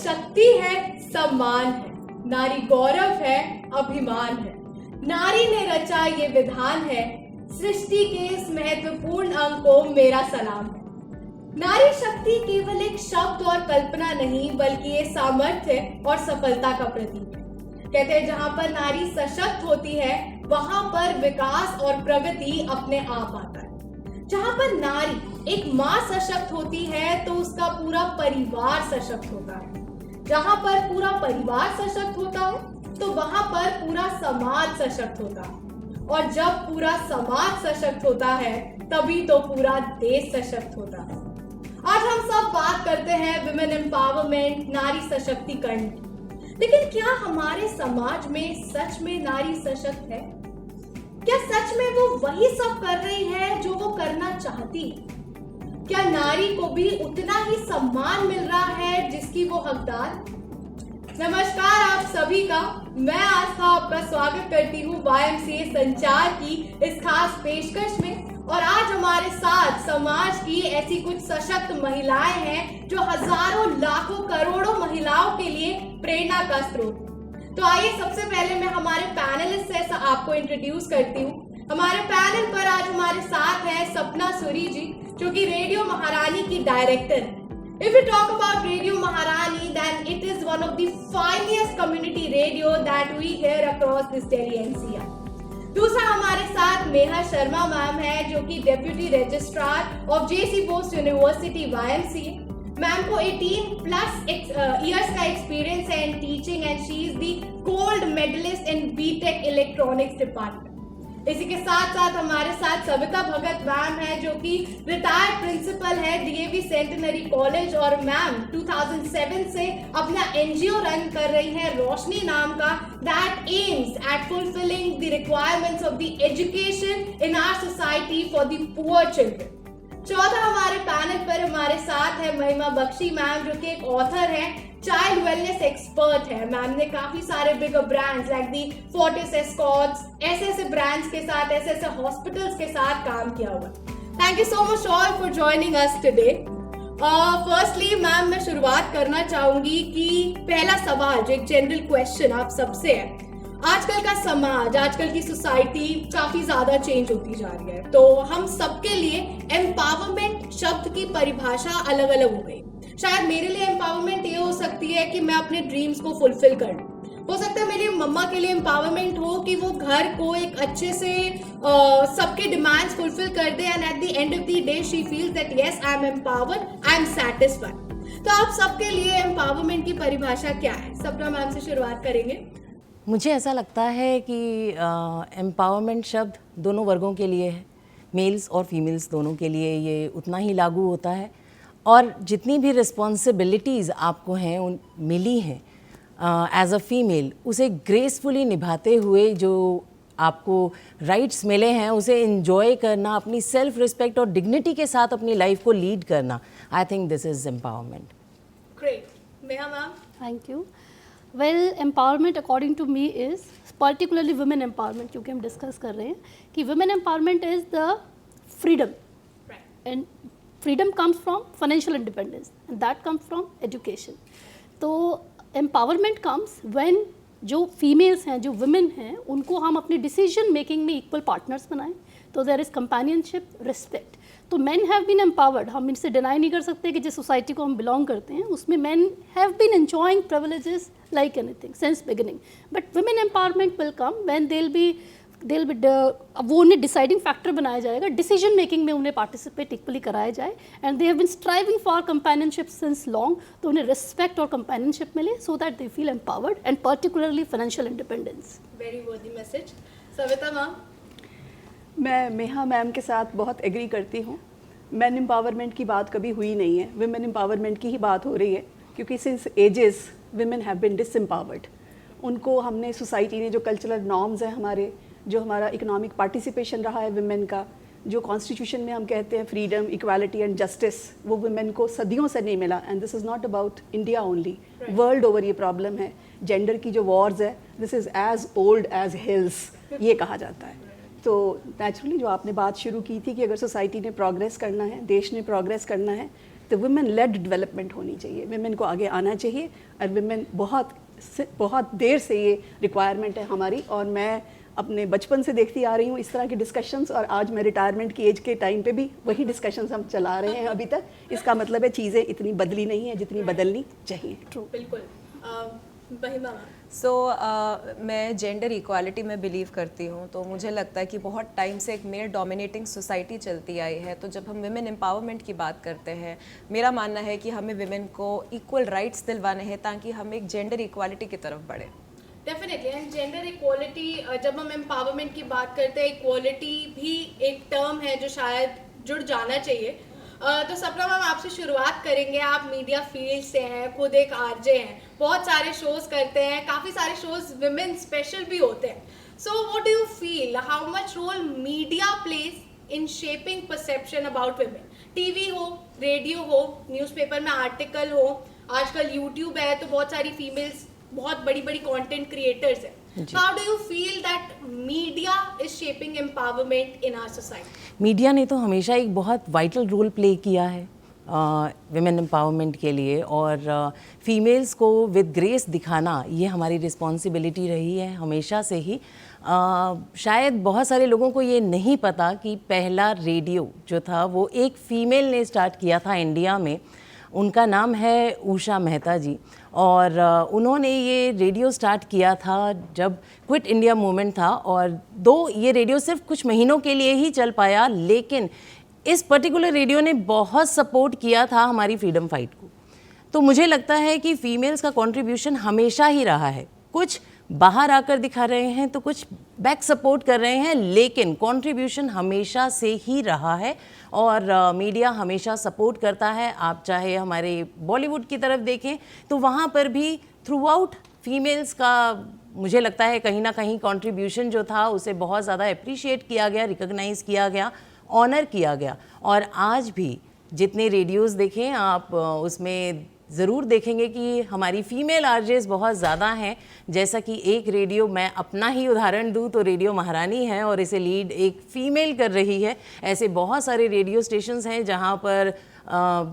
शक्ति है, सम्मान है, नारी गौरव है, अभिमान है। नारी ने रचा ये विधान है, सृष्टि के इस महत्वपूर्ण अंग को मेरा सलाम है। नारी शक्ति केवल एक शब्द और कल्पना नहीं, बल्कि ये सामर्थ्य और सफलता का प्रतीक है। कहते हैं जहां पर नारी सशक्त होती है वहां पर विकास और प्रगति अपने आप आता है। जहां पर नारी एक माँ सशक्त होती है तो उसका पूरा परिवार सशक्त होता है। जहां पर पूरा परिवार सशक्त होता है तो वहां पर पूरा समाज सशक्त होता है। और जब पूरा समाज सशक्त होता है तभी तो पूरा देश सशक्त होता है। आज हम सब बात करते हैं विमेन एम्पावरमेंट, नारी सशक्तिकरण की। लेकिन क्या हमारे समाज में सच में नारी सशक्त है? क्या सच में वो वही सब कर रही है जो वो करना चाहती है? क्या नारी को भी उतना ही सम्मान मिल रहा है जिसकी वो हकदार? नमस्कार आप सभी का, मैं आस्था आपका स्वागत करती हूँ YMCA संचार की इस खास पेशकश में। और आज हमारे साथ समाज की ऐसी कुछ सशक्त महिलाएं हैं जो हजारों लाखों करोड़ों महिलाओं के लिए प्रेरणा का स्रोत। तो आइए सबसे पहले मैं हमारे पैनलिस्ट से आपको इंट्रोड्यूस करती हूँ। हमारे पैनल पर आज हमारे साथ है सपना सूरी जी, जो कि रेडियो महारानी की डायरेक्टर है। If we talk about Radio Maharani, then it is one of the finest community radio that we hear across this Delhi NCR. दूसरा हमारे साथ मेहा शर्मा मैम है, जो कि deputy registrar of JC Bose university YMCA। Ma'am को 18+ years का experience है in teaching and she is the gold medalist in BTech electronics department. इसी के साथ साथ हमारे साथ सविता भगत मैम है, जो कि रिटायर्ड प्रिंसिपल है DAV सेंटेनरी कॉलेज और मैम 2007 से अपना NGO रन कर रही है रोशनी नाम का, that aims at fulfilling the requirements of the education in our society for the poor children। चौथा हमारे पैनल पर हमारे साथ है महिमा बख्शी मैम, जो कि एक ऑथर है, चाइल्ड वेलनेस एक्सपर्ट है। मैम ने काफी सारे bigger brands like the Fortis Escorts, ऐसे ब्रांड्स के साथ, ऐसे हॉस्पिटल्स के साथ काम किया हुआ। Thank you so much all for joining us today. Firstly ma'am मैं शुरुआत करना चाहूंगी कि पहला सवाल जो एक जनरल क्वेश्चन आप सबसे है, आजकल का समाज, आजकल की सोसाइटी काफी ज्यादा चेंज होती जा रही है, तो हम सबके लिए एम्पावरमेंट शब्द की परिभाषा अलग अलग हो गई। शायद मेरे लिए एम्पावरमेंट ये हो सकती है कि मैं अपने ड्रीम्स को फुलफिल कर लूं। हो सकता है मेरी मम्मा के लिए एम्पावरमेंट हो कि वो घर को एक अच्छे से सबके डिमांड्स फुलफिल कर दे and at the end of the day she feels that yes I am empowered, I am satisfied. तो आप सबके लिए एम्पावरमेंट की परिभाषा क्या है? सपना मैम से शुरुआत करेंगे। मुझे ऐसा लगता है कि एम्पावरमेंट शब्द दोनों वर्गों के लिए है, मेल्स और फीमेल्स दोनों के लिए ये उतना ही लागू होता है। और जितनी भी रिस्पॉन्सिबिलिटीज़ आपको हैं उन मिली हैं एज अ फीमेल, उसे ग्रेसफुली निभाते हुए जो आपको राइट्स मिले हैं उसे एंजॉय करना, अपनी सेल्फ रिस्पेक्ट और डिग्निटी के साथ अपनी लाइफ को लीड करना, I think this is empowerment. Great. Meha ma'am. Thank you. Well, empowerment according to me is particularly women empowerment, क्योंकि हम डिस्कस कर रहे हैं कि women empowerment is the freedom, and freedom comes from financial independence and that comes from education। तो empowerment comes when जो females हैं, जो women हैं, उनको हम अपने decision making में equal partners बनाएं, तो there is companionship, respect। तो men have been empowered, हम इनसे deny नहीं कर सकते कि जिस society को हम belong करते हैं उसमें men have been enjoying privileges like anything since beginning, but women empowerment will come when they'll be वो उन्हें डिसाइडिंग फैक्टर बनाया जाएगा, डिसीजन मेकिंग में उन्हें पार्टिसिपेट इक्वली कराया जाए, and they have been striving for companionship since long, तो उन्हें रिस्पेक्ट और कंपेनियनशिप मिले so that they feel empowered and particularly financial independence. Very worthy message. Savita ma'am. मैं मेहा मैम के साथ बहुत एग्री करती हूँ। मैन एम्पावरमेंट की बात कभी हुई नहीं है, विमेन एम्पावरमेंट की ही बात हो रही है, क्योंकि since ages women have been disempowered. उनको हमने सोसाइटी ने जो कल्चरल नॉर्म्स हैं हमारे, जो हमारा इकोनॉमिक पार्टिसिपेशन रहा है विमेन का, जो कॉन्स्टिट्यूशन में हम कहते हैं फ्रीडम, इक्वालिटी एंड जस्टिस, वो वुमेन को सदियों से नहीं मिला। And this is not about India only, world over ये प्रॉब्लम है। जेंडर की जो वॉर्स है, this is as old as hills, ये कहा जाता है। तो नेचुरली जो आपने बात शुरू की थी कि अगर सोसाइटी ने प्रोग्रेस करना है, देश ने प्रोग्रेस करना है, तो वुमेन लेड डेवलपमेंट होनी चाहिए, वुमेन को आगे आना चाहिए, और वुमेन बहुत देर से ये रिक्वायरमेंट है हमारी। और मैं अपने बचपन से देखती आ रही हूँ इस तरह के डिस्कशंस, और आज मैं रिटायरमेंट की एज के टाइम पे भी वही डिस्कशंस हम चला रहे हैं अभी तक। इसका मतलब है चीज़ें इतनी बदली नहीं है जितनी बदलनी चाहिए। ट्रू। बिल्कुल। महिमा, सो मैं जेंडर इक्वालिटी में बिलीव करती हूँ। तो मुझे लगता है कि बहुत टाइम से एक मेल डोमिनेटिंग सोसाइटी चलती आई है। तो जब हम विमेन एम्पावरमेंट की बात करते हैं, मेरा मानना है कि हमें विमेन को इक्वल राइट्स दिलवाने हैं ताकि हम एक जेंडर इक्वालिटी की तरफ बढ़ें। डेफिनेटली। एंड जेंडर इक्वालिटी, जब हम एम्पावरमेंट की बात करते हैं, इक्वालिटी भी एक टर्म है जो शायद जुड़ जाना चाहिए। तो सपना मैम, आपसे शुरुआत करेंगे। आप मीडिया फील्ड से हैं, खुद एक आरजे हैं, बहुत सारे शोज करते हैं, काफ़ी सारे शोज विमेन स्पेशल भी होते हैं। So what do you feel, how much role media plays in shaping perception about women? TV हो, रेडियो हो, न्यूज़पेपर में आर्टिकल हो, आजकल यूट्यूब है तो बहुत सारी फीमेल्स बहुत बड़ी बड़ी कंटेंट क्रिएटर्स हैं। How do you feel that media is shaping empowerment in our society? Media ने तो हमेशा एक बहुत वाइटल रोल प्ले किया है विमेन एम्पावरमेंट के लिए, और फीमेल्स को विद ग्रेस दिखाना ये हमारी रिस्पॉन्सिबिलिटी रही है हमेशा से ही। शायद बहुत सारे लोगों को ये नहीं पता कि पहला रेडियो जो था वो एक फ़ीमेल ने स्टार्ट किया था इंडिया में। उनका नाम है उषा मेहता जी, और उन्होंने ये रेडियो स्टार्ट किया था जब क्विट इंडिया मूवमेंट था। और ये रेडियो सिर्फ कुछ महीनों के लिए ही चल पाया, लेकिन इस पर्टिकुलर रेडियो ने बहुत सपोर्ट किया था हमारी फ्रीडम फाइट को। तो मुझे लगता है कि फीमेल्स का कंट्रीब्यूशन हमेशा ही रहा है। कुछ बाहर आकर दिखा रहे हैं तो कुछ बैक सपोर्ट कर रहे हैं, लेकिन कंट्रीब्यूशन हमेशा से ही रहा है और मीडिया हमेशा सपोर्ट करता है। आप चाहे हमारे बॉलीवुड की तरफ देखें तो वहाँ पर भी थ्रू आउट फीमेल्स का मुझे लगता है कहीं ना कहीं कंट्रीब्यूशन जो था उसे बहुत ज़्यादा अप्रिशिएट किया गया, रिकॉग्नाइज़ किया गया, ऑनर किया गया। और आज भी जितने रेडियोज़ देखें आप उसमें ज़रूर देखेंगे कि हमारी फ़ीमेल आरजेस बहुत ज़्यादा हैं। जैसा कि एक रेडियो, मैं अपना ही उदाहरण दूं तो रेडियो महारानी है और इसे लीड एक फ़ीमेल कर रही है। ऐसे बहुत सारे रेडियो स्टेशंस हैं जहां पर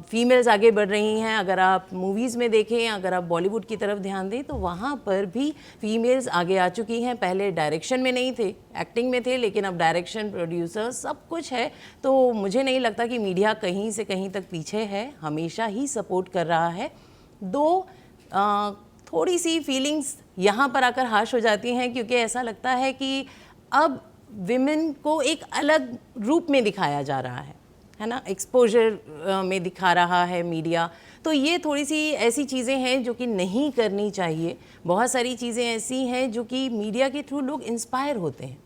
फीमेल्स आगे बढ़ रही हैं। अगर आप मूवीज़ में देखें, अगर आप बॉलीवुड की तरफ ध्यान दें तो वहाँ पर भी फीमेल्स आगे आ चुकी हैं। पहले डायरेक्शन में नहीं थे, एक्टिंग में थे, लेकिन अब डायरेक्शन, प्रोड्यूसर सब कुछ है। तो मुझे नहीं लगता कि मीडिया कहीं से कहीं तक पीछे है, हमेशा ही सपोर्ट कर रहा है। थोड़ी सी फीलिंग्स यहाँ पर आकर हाश हो जाती हैं क्योंकि ऐसा लगता है कि अब विमेन को एक अलग रूप में दिखाया जा रहा है ना, एक्सपोजर में दिखा रहा है मीडिया। तो ये थोड़ी सी ऐसी चीज़ें हैं जो कि नहीं करनी चाहिए। बहुत सारी चीज़ें ऐसी हैं जो कि मीडिया के थ्रू लोग इंस्पायर होते हैं।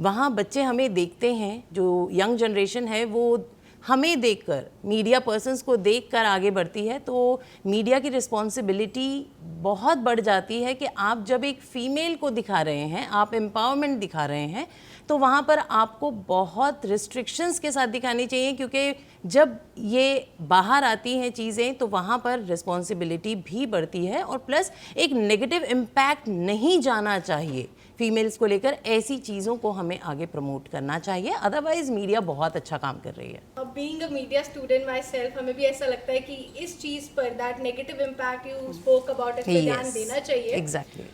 वहाँ बच्चे हमें देखते हैं, जो यंग जनरेशन है वो हमें देखकर, मीडिया पर्सन्स को देखकर आगे बढ़ती है। तो मीडिया की रिस्पॉन्सिबिलिटी बहुत बढ़ जाती है कि आप जब एक फ़ीमेल को दिखा रहे हैं, आप एम्पावरमेंट दिखा रहे हैं, तो वहाँ पर आपको बहुत रिस्ट्रिक्शंस के साथ दिखानी चाहिए, क्योंकि जब ये बाहर आती हैं चीज़ें तो वहाँ पर रिस्पॉन्सिबिलिटी भी बढ़ती है और प्लस एक नेगेटिव इम्पैक्ट नहीं जाना चाहिए फीमेल्स को लेकर। ऐसी चीज़ों को हमें आगे प्रमोट करना चाहिए, अदरवाइज मीडिया बहुत अच्छा काम कर रही है। Being a media student my self, हमें भी ऐसा लगता है कि इस चीज़ पर, that negative impact you spoke about, इस पर ध्यान देना चाहिए। एग्जैक्टली।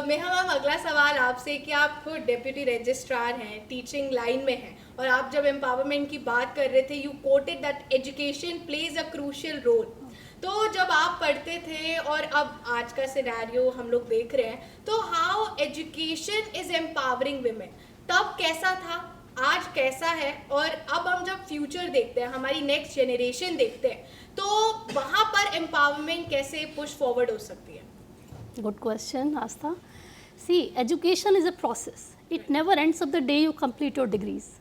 मेहा मैम, अगला सवाल आपसे कि आप खुद डेप्यूटी रजिस्ट्रार हैं, टीचिंग लाइन में हैं, और आप जब एम्पावरमेंट की बात कर रहे थे, you quoted that education plays a crucial role. तो जब आप पढ़ते थे और अब आज का सिनेरियो हम लोग देख रहे हैं, तो how education is empowering women? तब कैसा था, आज कैसा है, और अब हम जब फ्यूचर देखते हैं, हमारी नेक्स्ट जनरेशन देखते हैं, तो वहाँ पर एम्पावरमेंट कैसे पुश फॉरवर्ड हो सकती है? Good question, Astha. See, education is a process. It never ends up the day you complete your degrees.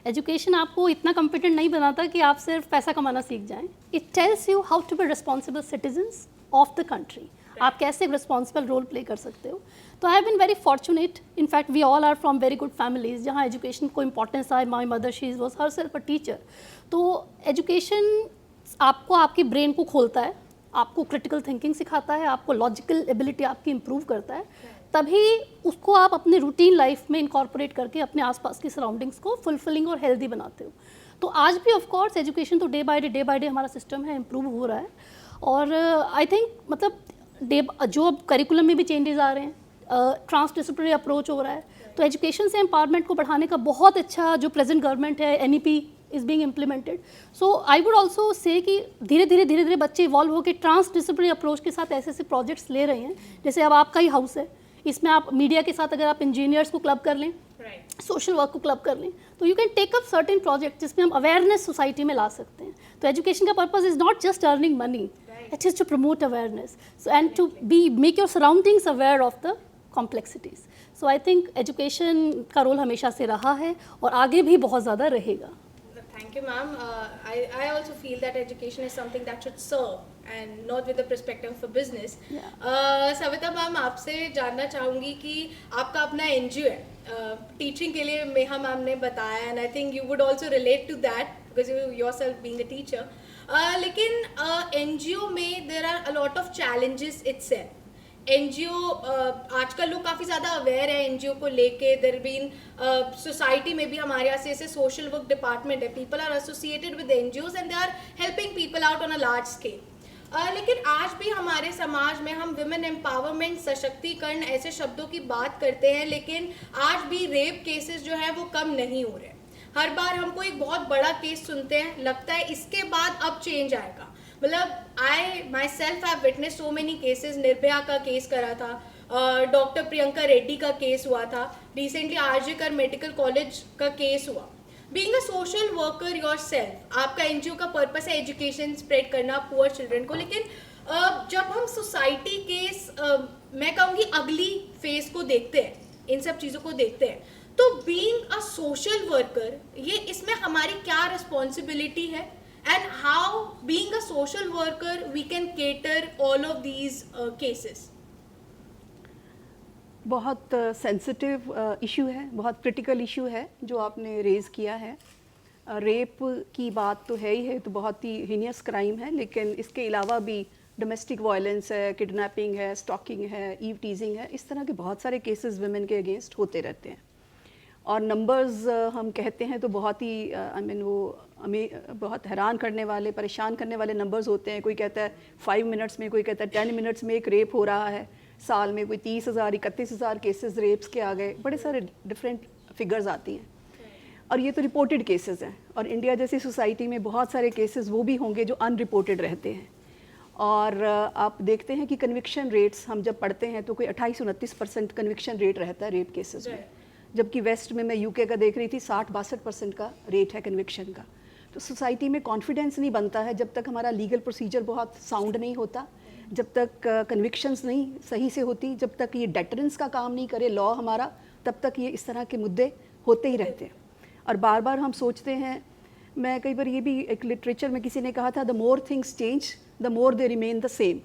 Education आपको इतना कॉम्पिटेंट नहीं बनाता कि आप सिर्फ पैसा कमाना सीख जाएं. It tells you how to be responsible citizens of the country. आप कैसे एक रिस्पॉन्सिबल रोल प्ले कर सकते हो. तो I have been very fortunate. In fact we all are from very good families जहाँ एजुकेशन को इंपॉर्टेंस आए. My mother, she was herself a teacher. तो एजुकेशन आपको आपकी ब्रेन को खोलता है, आपको क्रिटिकल थिंकिंग सिखाता है, आपको लॉजिकल एबिलिटी आपकी इम्प्रूव करता है. तभी उसको आप अपने रूटीन लाइफ में इनकॉर्पोरेट करके अपने आसपास की सराउंडिंग्स को फुलफिलिंग और हेल्दी बनाते हो. तो आज भी ऑफ कोर्स एजुकेशन तो डे बाय डे हमारा सिस्टम है इम्प्रूव हो रहा है, और आई थिंक मतलब जो अब करिकुलम में भी चेंजेस आ रहे हैं, ट्रांस डिसिप्लिनरी अप्रोच हो रहा है, तो एजुकेशन से एम्पावरमेंट को बढ़ाने का बहुत अच्छा जो प्रेजेंट गवर्नमेंट है, NEP is being implemented. So I would also say कि धीरे धीरे बच्चे इवॉल्व होकर ट्रांस डिसिप्लिनरी अप्रोच के साथ ऐसे ऐसे प्रोजेक्ट्स ले रहे हैं. जैसे अब आपका ही हाउस है, इसमें आप मीडिया के साथ अगर आप इंजीनियर्स को क्लब कर लें, सोशल वर्क को क्लब कर लें, तो you can take up certain project जिसमें हम अवेयरनेस सोसाइटी में ला सकते हैं. तो एजुकेशन का purpose is not just earning money, it is to promote awareness and to be make your surroundings aware of the complexities. So I think education का role हमेशा से रहा है और आगे भी बहुत ज़्यादा रहेगा. Thank you, ma'am. I also feel that education is something that should serve and not with the perspective of a business. Savita ma'am, आपसे जानना चाहूँगी कि आपका अपना NGO है टीचिंग के लिए, मेहा मैम ने बताया, and I think you would also relate to that because you yourself being a teacher. लेकिन NGO में there are a lot of challenges itself. NGO आजकल लोग काफ़ी ज़्यादा अवेयर है NGO को लेके. देयर बीन सोसाइटी में भी हमारे यहाँ से ऐसे सोशल वर्क डिपार्टमेंट है, people are associated with NGOs and they are helping people out on a large scale. लेकिन आज भी हमारे समाज में हम विमेन एम्पावरमेंट, सशक्तिकरण ऐसे शब्दों की बात करते हैं, लेकिन आज भी रेप केसेस जो है वो कम नहीं हो रहे. हर बार हमको एक बहुत बड़ा केस सुनते हैं, लगता है इसके बाद अब चेंज आएगा. मतलब I myself have witness so many cases. Nirbhaya का केस करा था, डॉक्टर प्रियंका रेड्डी का केस हुआ था, रिसेंटली RJ कर मेडिकल कॉलेज का केस हुआ. Being a social worker yourself, आपका NGO का पर्पस है एजुकेशन स्प्रेड करना पुअर चिल्ड्रन को, लेकिन जब हम सोसाइटी के मैं कहूँगी अगली फेज को देखते हैं, इन सब चीज़ों को देखते हैं, तो बीइंग अ सोशल वर्कर ये इसमें हमारी क्या रिस्पॉन्सिबिलिटी है, and how being a social worker we can cater all of these cases. बहुत सेंसिटिव इशू है, बहुत क्रिटिकल इशू है जो आपने रेज़ किया है. रेप की बात तो है ही है, तो बहुत ही हीनियस क्राइम है, लेकिन इसके अलावा भी डोमेस्टिक वायलेंस है, किडनैपिंग है, स्टॉकिंग है, ईव टीजिंग है, इस तरह के बहुत सारे केसेस वुमेन के अगेंस्ट होते रहते हैं. और नंबर्स हम कहते हैं तो बहुत ही वो हमें बहुत हैरान करने वाले, परेशान करने वाले नंबर्स होते हैं. कोई कहता है 5 मिनट्स में, कोई कहता है 10 मिनट्स में एक रेप हो रहा है. साल में कोई 30,000 31,000 केसेस रेप्स के आ गए. बड़े सारे डिफरेंट फिगर्स आती हैं, और ये तो रिपोर्टेड केसेस हैं. और इंडिया जैसी सोसाइटी में बहुत सारे केसेस वो भी होंगे जो अनरिपोर्टेड रहते हैं. और आप देखते हैं कि कन्विक्शन रेट्स हम जब पढ़ते हैं तो कोई 28-29% कन्विक्शन रेट रहता है रेप केसेस में, जबकि वेस्ट में मैं UK का देख रही थी 60-62% का रेट है कन्विक्शन का. तो सोसाइटी में कॉन्फिडेंस नहीं बनता है जब तक हमारा लीगल प्रोसीजर बहुत साउंड नहीं होता, जब तक कन्विक्शंस नहीं सही से होती, जब तक ये डेटरेंस का काम नहीं करे लॉ हमारा, तब तक ये इस तरह के मुद्दे होते ही रहते हैं. और बार बार हम सोचते हैं, मैं कई बार ये भी एक लिटरेचर में किसी ने कहा था, the more things change the more they remain the same.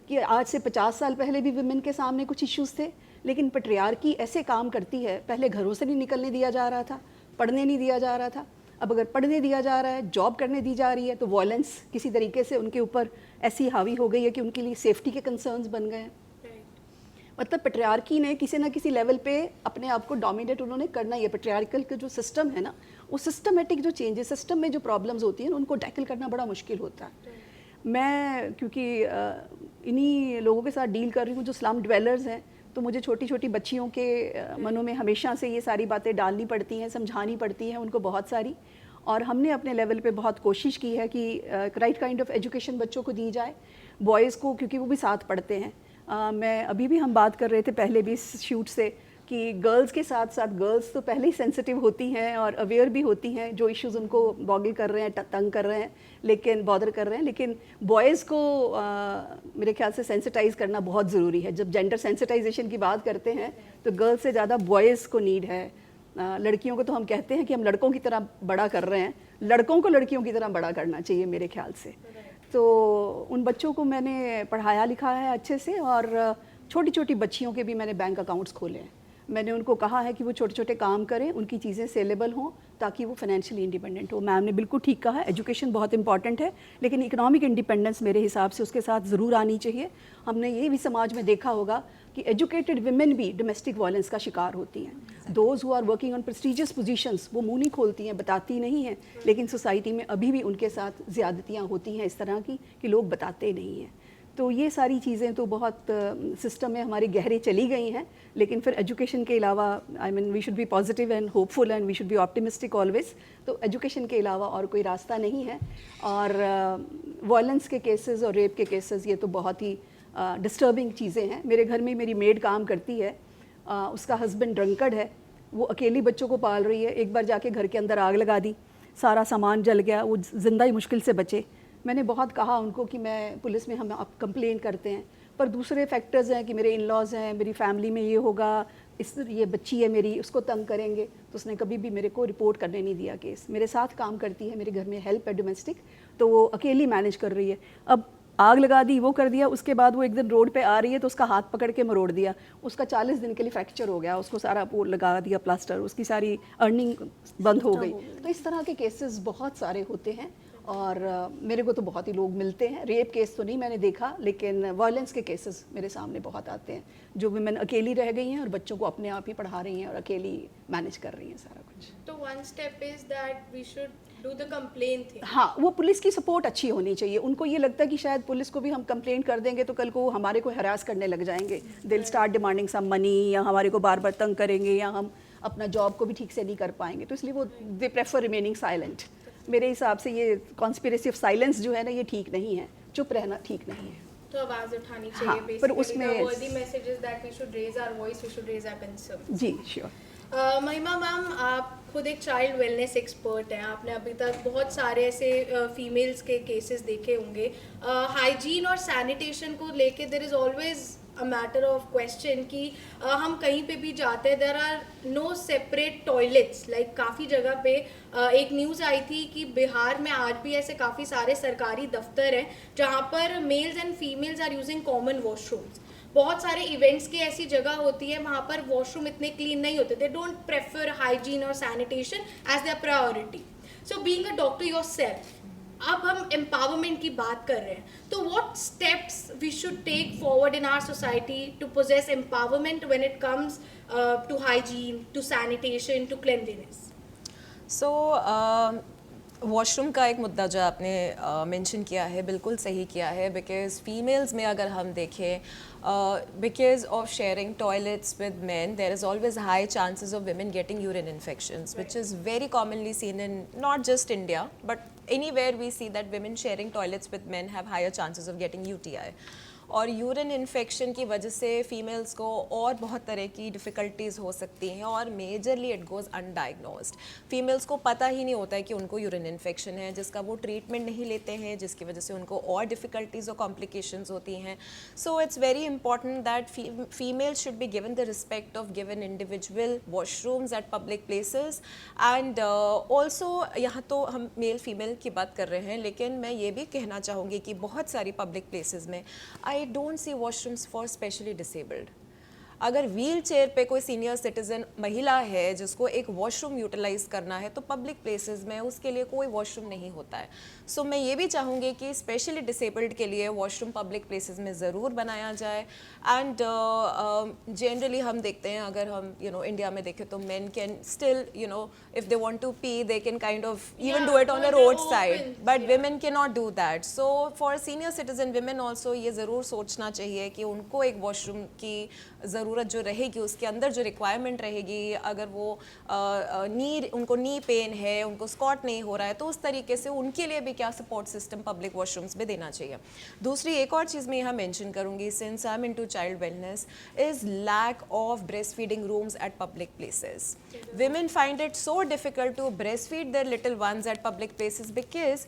कि आज से 50 साल पहले भी वुमेन के सामने कुछ इश्यूज़ थे, लेकिन पेट्रियार्की ऐसे काम करती है, पहले घरों से नहीं निकलने दिया जा रहा था, पढ़ने नहीं दिया जा रहा था. अब अगर पढ़ने दिया जा रहा है, जॉब करने दी जा रही है, तो वॉयलेंस किसी तरीके से उनके ऊपर ऐसी हावी हो गई है कि उनके लिए सेफ्टी के कंसर्न्स बन गए हैं. मतलब पेट्रियार्की ने किसी ना किसी लेवल पे अपने आप को डोमिनेट उन्होंने करना ही है. पेट्रियार्कल का जो सिस्टम है ना, वो सिस्टमेटिक जो चेंजेस, सिस्टम में जो प्रॉब्लम्स होती हैं उनको टैकल करना बड़ा मुश्किल होता है. मैं क्योंकि इन्हीं लोगों के साथ डील कर रही हूँ जो स्लम ड्वेलर्स हैं, तो मुझे छोटी छोटी बच्चियों के मनों में हमेशा से ये सारी बातें डालनी पड़ती हैं, समझानी पड़ती हैं उनको बहुत सारी. और हमने अपने लेवल पे बहुत कोशिश की है कि राइट काइंड ऑफ एजुकेशन बच्चों को दी जाए, बॉयज़ को, क्योंकि वो भी साथ पढ़ते हैं. मैं अभी भी हम बात कर रहे थे पहले भी इस शूट से कि गर्ल्स के साथ साथ गर्ल्स तो पहले ही सेंसिटिव होती हैं और अवेयर भी होती हैं जो इश्यूज़ उनको बॉगल कर रहे हैं, तंग कर रहे हैं, लेकिन बॉदर कर रहे हैं. लेकिन बॉयज़ को मेरे ख्याल से सेंसिटाइज़ करना बहुत ज़रूरी है. जब जेंडर सेंसिटाइजेशन की बात करते हैं तो गर्ल्स से ज़्यादा बॉयज़ को नीड है. लड़कियों को तो हम कहते हैं कि हम लड़कों की तरह बड़ा कर रहे हैं, लड़कों को लड़कियों की तरह बड़ा करना चाहिए मेरे ख्याल से. तो उन बच्चों को मैंने पढ़ाया लिखाया है अच्छे से, और छोटी छोटी बच्चियों के भी मैंने बैंक अकाउंट्स खोले हैं. मैंने उनको कहा है कि वो छोटे छोटे काम करें, उनकी चीज़ें सेलेबल हों ताकि वो फाइनेंशियली इंडिपेंडेंट हो. मैम ने बिल्कुल ठीक कहा, एजुकेशन बहुत इंपॉर्टेंट है, लेकिन इकोनॉमिक इंडिपेंडेंस मेरे हिसाब से उसके साथ ज़रूर आनी चाहिए. हमने ये भी समाज में देखा होगा कि एजुकेटेड विमेन भी डोमेस्टिक वायलेंस का शिकार होती हैं. Those who are working on prestigious positions वो मुंह नहीं खोलती हैं, बताती नहीं हैं, लेकिन सोसाइटी में अभी भी उनके साथ ज़्यादतियाँ होती हैं इस तरह की कि लोग बताते नहीं हैं। तो ये सारी चीज़ें तो बहुत सिस्टम में हमारे गहरे चली गई हैं, लेकिन फिर एजुकेशन के अलावा I mean we should be positive and hopeful and we should be optimistic always. तो एजुकेशन के अलावा और कोई रास्ता नहीं है। और वायलेंस के केसेस और रेप के केसेस ये तो बहुत ही डिस्टर्बिंग चीज़ें हैं। मेरे घर में मेरी मेड काम करती है, उसका हस्बैंड ड्रंकर्ड है, वो अकेली बच्चों को पाल रही है। एक बार जाके घर के अंदर आग लगा दी, सारा सामान जल गया, वो जिंदा ही मुश्किल से बचे। मैंने बहुत कहा उनको कि मैं पुलिस में हम आप कंप्लेन करते हैं, पर दूसरे फैक्टर्स हैं कि मेरे इन लॉज हैं, मेरी फैमिली में ये होगा, ये बच्ची है मेरी, उसको तंग करेंगे, तो उसने कभी भी मेरे को रिपोर्ट करने नहीं दिया केस। मेरे साथ काम करती है, मेरे घर में हेल्प है डोमेस्टिक, तो वो अकेली मैनेज कर रही है। अब आग लगा दी, वो कर दिया, उसके बाद वो एक दिन रोड पे आ रही है तो उसका हाथ पकड़ के मरोड़ दिया, उसका 40 दिन के लिए फ्रैक्चर हो गया, उसको सारा वो लगा दिया प्लास्टर, उसकी सारी अर्निंग बंद हो गई। तो इस तरह के केसेस बहुत सारे होते हैं और मेरे को तो बहुत ही लोग मिलते हैं। रेप केस तो नहीं मैंने देखा, लेकिन वायलेंस के केसेस मेरे सामने बहुत आते हैं, जो विमेन अकेली रह गई हैं और बच्चों को अपने आप ही पढ़ा रही हैं और अकेली मैनेज कर रही हैं सारा कुछ। तो one step is that we should do the complain thing. हाँ, वो पुलिस की सपोर्ट अच्छी होनी चाहिए। उनको ये लगता है कि शायद पुलिस को भी हम कंप्लेंट कर देंगे तो कल को वो हमारे को हरास करने लग जाएंगे, दिल स्टार्ट डिमांडिंग सम मनी, या हमारे को बार बार तंग करेंगे, या हम अपना जॉब को भी ठीक से नहीं कर पाएंगे। तो इसलिए वो दे प्रेफर रिमेनिंग साइलेंट। मेरे हिसाब से ये कॉन्स्पिरेसी ऑफ साइलेंस जो है ना, ये ठीक नहीं है, चुप रहना ठीक नहीं है। तो आवाज उठानी हाँ, चाहिए पर basically उसमें the worthy message is that we should raise our voice, we should raise our concern। जी श्योर। महिमा मैम, आप खुद एक चाइल्ड वेलनेस एक्सपर्ट हैं, आपने अभी तक बहुत सारे ऐसे फीमेल्स के केसेस देखे होंगे। हाइजीन और सैनिटेशन को लेके there is always a matter of question कि हम कहीं पे भी जाते हैं, there are no separate toilets. Like काफ़ी जगह पे एक न्यूज़ आई थी कि बिहार में आज भी ऐसे काफ़ी सारे सरकारी दफ्तर हैं जहाँ पर males and females are using common washrooms. बहुत सारे इवेंट्स की ऐसी जगह होती है वहाँ पर वॉशरूम इतने क्लीन नहीं होते, दे डोंट प्रेफर हाइजीन और sanitation as their priority. So being a doctor yourself, अब हम एम्पावरमेंट की बात कर रहे हैं, तो what steps we should take forward in our society to possess empowerment when it comes to hygiene, to sanitation, to cleanliness? So washroom का एक मुद्दा जो आपने मेंशन किया है, बिल्कुल सही किया है। बिकॉज फीमेल्स में अगर हम देखें, because of sharing toilets with men, there is always high chances of women getting urine infections, which is very commonly seen in not just India, but anywhere we see that women sharing toilets with men have higher chances of getting UTI. और urine infection की वजह से females को और बहुत तरह की difficulties हो सकती हैं और मेजरली इट गोज़ अनडायग्नोज्ड। फीमेल्स को पता ही नहीं होता है कि उनको यूरिन इन्फेक्शन है, जिसका वो ट्रीटमेंट नहीं लेते हैं, जिसकी वजह से उनको और डिफ़िकल्टीज़ और कॉम्प्लिकेशंस होती हैं। So it's very important that females should be given the respect of given individual washrooms eight public places. And also यहाँ तो हम मेल फीमेल की बात कर रहे हैं, लेकिन मैं ये भी कहना चाहूँगी कि बहुत सारी पब्लिक प्लेसेस में I don't see washrooms for specially disabled. अगर व्हील चेयर पे कोई सीनियर सिटीजन महिला है जिसको एक वॉशरूम यूटिलाइज करना है तो पब्लिक प्लेसेस में उसके लिए कोई वॉशरूम नहीं होता है। सो मैं ये भी चाहूँगी कि स्पेशली डिसेबल्ड के लिए वॉशरूम पब्लिक प्लेसेस में ज़रूर बनाया जाए। एंड जनरली हम देखते हैं, अगर हम इंडिया में देखें तो men can still if they want to pee they can kind of even do it on the road side, but women cannot do that. So for senior citizen women also ये ज़रूर सोचना चाहिए कि उनको एक वॉशरूम की ज़रूरत जो रहेगी, उसके अंदर जो रिक्वायरमेंट रहेगी, अगर वो उनको नी पेन है, उनको स्कॉट नहीं हो रहा है, तो उस तरीके से उनके लिए भी क्या सपोर्ट सिस्टम पब्लिक वॉशरूम्स में देना चाहिए। दूसरी एक और चीज़ मैं यहाँ मेंशन करूँगी, since I am into child wellness, is lack of breast feeding rooms at public places. Women find it so difficult to breastfeed their little ones at public places because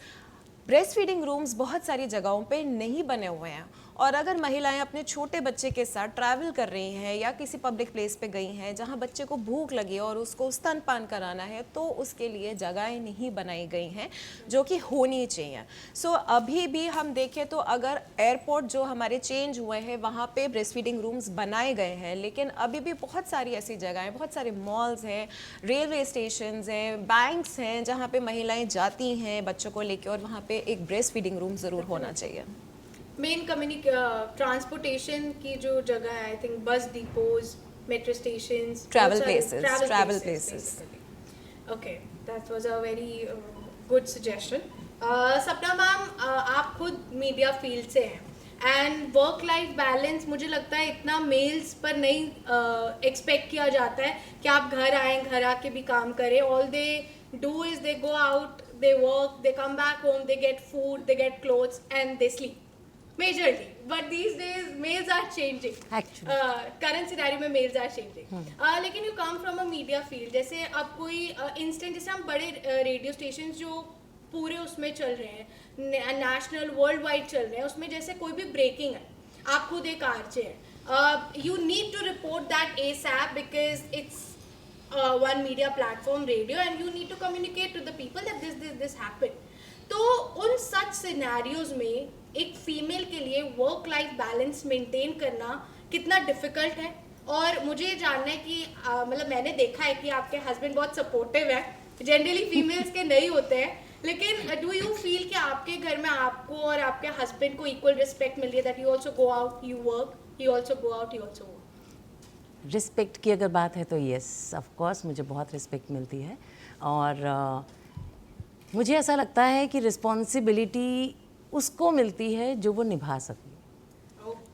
breast feeding rooms बहुत सारी जगहों पे नहीं बने हुए हैं। और अगर महिलाएं अपने छोटे बच्चे के साथ ट्रैवल कर रही हैं या किसी पब्लिक प्लेस पे गई हैं जहां बच्चे को भूख लगी और उसको स्तनपान कराना है, तो उसके लिए जगहें नहीं बनाई गई हैं जो कि होनी चाहिए। सो अभी भी हम देखें तो अगर एयरपोर्ट जो हमारे चेंज हुए हैं वहाँ पे ब्रेस्ट फीडिंग रूम्स बनाए गए हैं, लेकिन अभी भी बहुत सारी ऐसी जगहें, बहुत सारे मॉल्स हैं, रेलवे स्टेशंस हैं, बैंक्स हैं जहाँ पे महिलाएं जाती हैं बच्चों को लेके, और वहाँ पे एक ब्रेस्ट फीडिंग रूम ज़रूर होना चाहिए। मेन ट्रांसपोर्टेशन की जो जगह है, आई थिंक बस डिपोज metro stations, Travel बहुत सारे places, travel places. basically. Okay, that was a very good suggestion. सपना मैम, आप खुद मीडिया फील्ड से हैं एंड वर्क लाइफ बैलेंस मुझे लगता है इतना मेल्स पर नहीं एक्सपेक्ट किया जाता है कि आप घर आएँ, घर आके भी काम करें. All they do is they go out, they work, they come back home, they get food, they get clothes, and they sleep majorly. But these days males are changing. Actually. Current scenario में males are changing. लेकिन you come from a media field, जैसे अब कोई instant, जैसे हम बड़े radio station जो पूरे उसमें चल रहे हैं, नेशनल वर्ल्ड वाइड चल रहे हैं, उसमें जैसे कोई भी ब्रेकिंग है, आप खुद एक आरजे हैं, you need to report that ASAP because it's one media platform radio and you need to communicate to the people that this happened. तो उन सच सिनेरियोज में एक फीमेल के लिए वर्क लाइफ बैलेंस मेंटेन करना कितना डिफिकल्ट है. और मुझे ये जानना है कि मतलब मैंने देखा है कि आपके हस्बैंड बहुत सपोर्टिव है, जनरली फीमेल्स के नहीं होते हैं, लेकिन डू यू फील कि आपके घर में आपको और आपके हस्बैंड को इक्वल रिस्पेक्ट मिल रही है, that you also go out, you work, he also go out, he also work? Respect की अगर बात है तो येस, ऑफ कोर्स मुझे बहुत रिस्पेक्ट मिलती है. और मुझे ऐसा लगता है कि रिस्पॉन्सिबिलिटी उसको मिलती है जो वो निभा सके.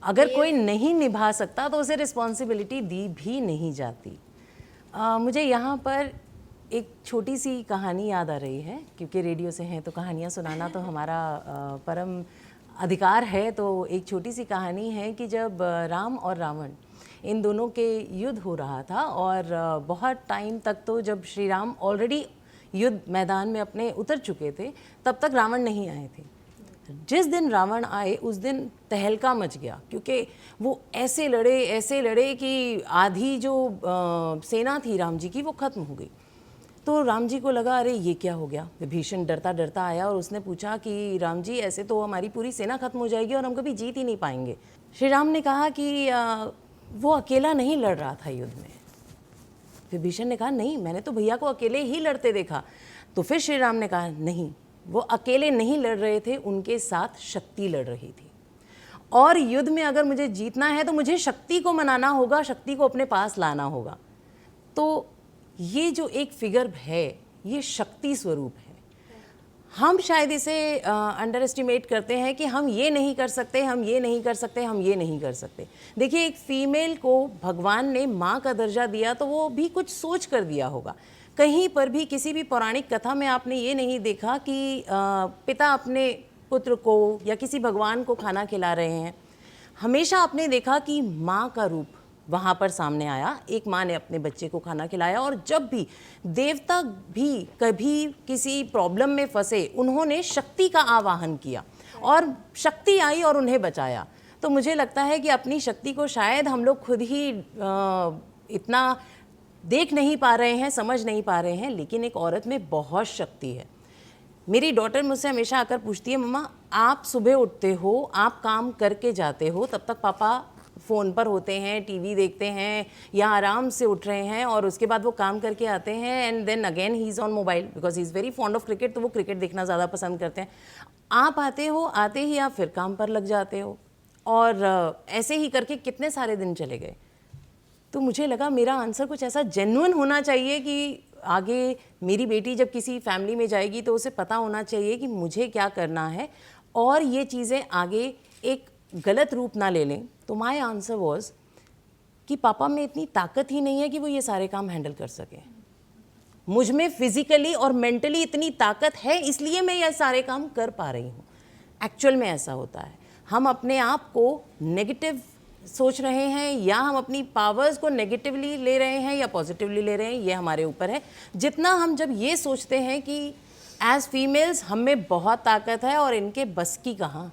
अगर कोई नहीं निभा सकता तो उसे रिस्पॉन्सिबिलिटी दी भी नहीं जाती. मुझे यहाँ पर एक छोटी सी कहानी याद आ रही है, क्योंकि रेडियो से हैं तो कहानियाँ सुनाना तो हमारा परम अधिकार है. तो एक छोटी सी कहानी है कि जब राम और रावण इन दोनों के युद्ध हो रहा था, और बहुत टाइम तक तो जब श्री राम ऑलरेडी युद्ध मैदान में अपने उतर चुके थे, तब तक रावण नहीं आए थे. जिस दिन रावण आए उस दिन तहलका मच गया, क्योंकि वो ऐसे लड़े कि आधी जो सेना थी राम जी की वो खत्म हो गई. तो राम जी को लगा अरे ये क्या हो गया. विभीषण डरता डरता आया और उसने पूछा कि राम जी ऐसे तो हमारी पूरी सेना खत्म हो जाएगी और हम कभी जीत ही नहीं पाएंगे. श्री राम ने कहा कि वो अकेला नहीं लड़ रहा था युद्ध में. विभीषण ने कहा नहीं, मैंने तो भैया को अकेले ही लड़ते देखा. तो फिर श्री राम ने कहा नहीं, वो अकेले नहीं लड़ रहे थे, उनके साथ शक्ति लड़ रही थी. और युद्ध में अगर मुझे जीतना है तो मुझे शक्ति को मनाना होगा, शक्ति को अपने पास लाना होगा. तो ये जो एक फिगर है ये शक्ति स्वरूप है. हम शायद इसे अंडर एस्टिमेट करते हैं कि हम ये नहीं कर सकते, हम ये नहीं कर सकते, हम ये नहीं कर सकते. देखिए, एक फ़ीमेल को भगवान ने माँ का दर्जा दिया तो वो भी कुछ सोच कर दिया होगा. कहीं पर भी किसी भी पौराणिक कथा में आपने ये नहीं देखा कि पिता अपने पुत्र को या किसी भगवान को खाना खिला रहे हैं. हमेशा आपने देखा कि माँ का रूप वहाँ पर सामने आया. एक माँ ने अपने बच्चे को खाना खिलाया. और जब भी देवता भी कभी किसी प्रॉब्लम में फंसे, उन्होंने शक्ति का आवाहन किया और शक्ति आई और उन्हें बचाया. तो मुझे लगता है कि अपनी शक्ति को शायद हम लोग खुद ही इतना देख नहीं पा रहे हैं, समझ नहीं पा रहे हैं, लेकिन एक औरत में बहुत शक्ति है. मेरी डॉटर मुझसे हमेशा आकर पूछती है, मम्मा आप सुबह उठते हो, आप काम करके जाते हो, तब तक पापा फ़ोन पर होते हैं, टीवी देखते हैं या आराम से उठ रहे हैं, और उसके बाद वो काम करके आते हैं and then again he is on mobile because he is very fond of cricket. तो वो क्रिकेट देखना ज़्यादा पसंद करते हैं. आप आते हो, आते ही आप फिर काम पर लग जाते हो, और ऐसे ही करके कितने सारे दिन चले गए. तो मुझे लगा मेरा आंसर कुछ ऐसा जेन्युइन होना चाहिए कि आगे मेरी बेटी जब किसी फैमिली में जाएगी तो उसे पता होना चाहिए कि मुझे क्या करना है, और ये चीज़ें आगे एक गलत रूप ना ले लें. तो माय आंसर वाज कि पापा में इतनी ताकत ही नहीं है कि वो ये सारे काम हैंडल कर सकें. मुझ में फिजिकली और मेंटली इतनी ताकत है, इसलिए मैं ये सारे काम कर पा रही हूँ. एक्चुअल में ऐसा होता है, हम अपने आप को नेगेटिव सोच रहे हैं या हम अपनी पावर्स को नेगेटिवली ले रहे हैं या पॉजिटिवली ले रहे हैं, ये हमारे ऊपर है. जितना हम जब ये सोचते हैं कि एज फीमेल्स हम में बहुत ताकत है और इनके बस की कहाँ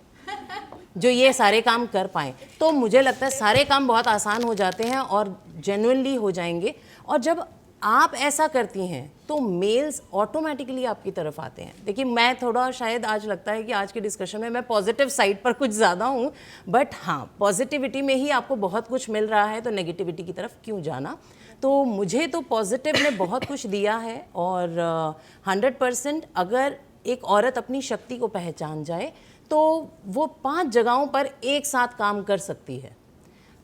जो ये सारे काम कर पाएँ, तो मुझे लगता है सारे काम बहुत आसान हो जाते हैं और जेन्युइनली हो जाएंगे. और जब आप ऐसा करती हैं तो मेल्स ऑटोमेटिकली आपकी तरफ आते हैं. देखिए, मैं थोड़ा शायद आज लगता है कि आज के डिस्कशन में मैं पॉजिटिव साइड पर कुछ ज़्यादा हूँ, बट हाँ, पॉजिटिविटी में ही आपको बहुत कुछ मिल रहा है, तो नेगेटिविटी की तरफ क्यों जाना. तो मुझे तो पॉजिटिव ने बहुत कुछ दिया है, और 100% अगर एक औरत अपनी शक्ति को पहचान जाए तो वो 5 जगहों पर एक साथ काम कर सकती है.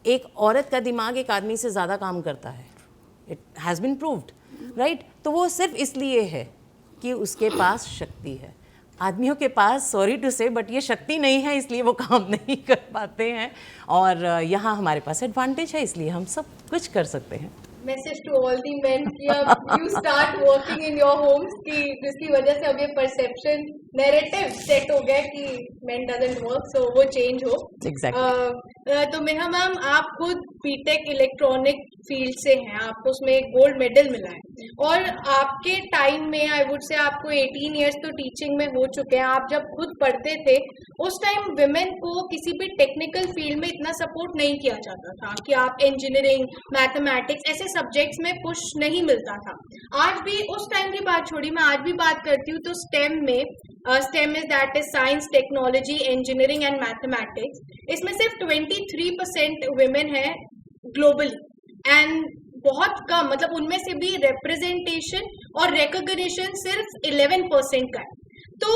एक औरत का दिमाग एक आदमी से ज़्यादा काम करता है, it has been proved, right. तो वो सिर्फ इसलिए है कि उसके पास शक्ति है। आदमियों के पास, सॉरी टू से, बट ये शक्ति नहीं है, इसलिए वो काम नहीं कर पाते हैं। और यहाँ हमारे पास एडवांटेज है, इसलिए हम सब कुछ कर सकते हैं। Message to all the men कि अब you start working in your homes, कि जिसकी वजह से अब ये परसेप्शन नैरेटिव सेट हो गया कि मेन डजंट वर्क, सो वो चेंज हो। Exactly. तो मेहा मैम, आप खुद बीटेक इलेक्ट्रॉनिक फील्ड से हैं, आपको उसमें एक गोल्ड मेडल मिला है, और आपके टाइम में आई वुड से आपको 18 इयर्स तो टीचिंग में हो चुके हैं। आप जब खुद पढ़ते थे उस टाइम विमेन को किसी भी टेक्निकल फील्ड में इतना सपोर्ट नहीं किया जाता था कि आप इंजीनियरिंग, मैथमेटिक्स ऐसे सब्जेक्ट्स में पुश नहीं मिलता था। आज भी उस टाइम की बात छोड़ी, मैं आज भी बात करती हूँ तो स्टेम में, stem is that is science, technology, engineering and mathematics, इसमें सिर्फ 23% विमेन है ग्लोबली, एंड बहुत कम, मतलब उनमें से भी रिप्रेजेंटेशन और रिकॉग्निशन सिर्फ 11% का है। तो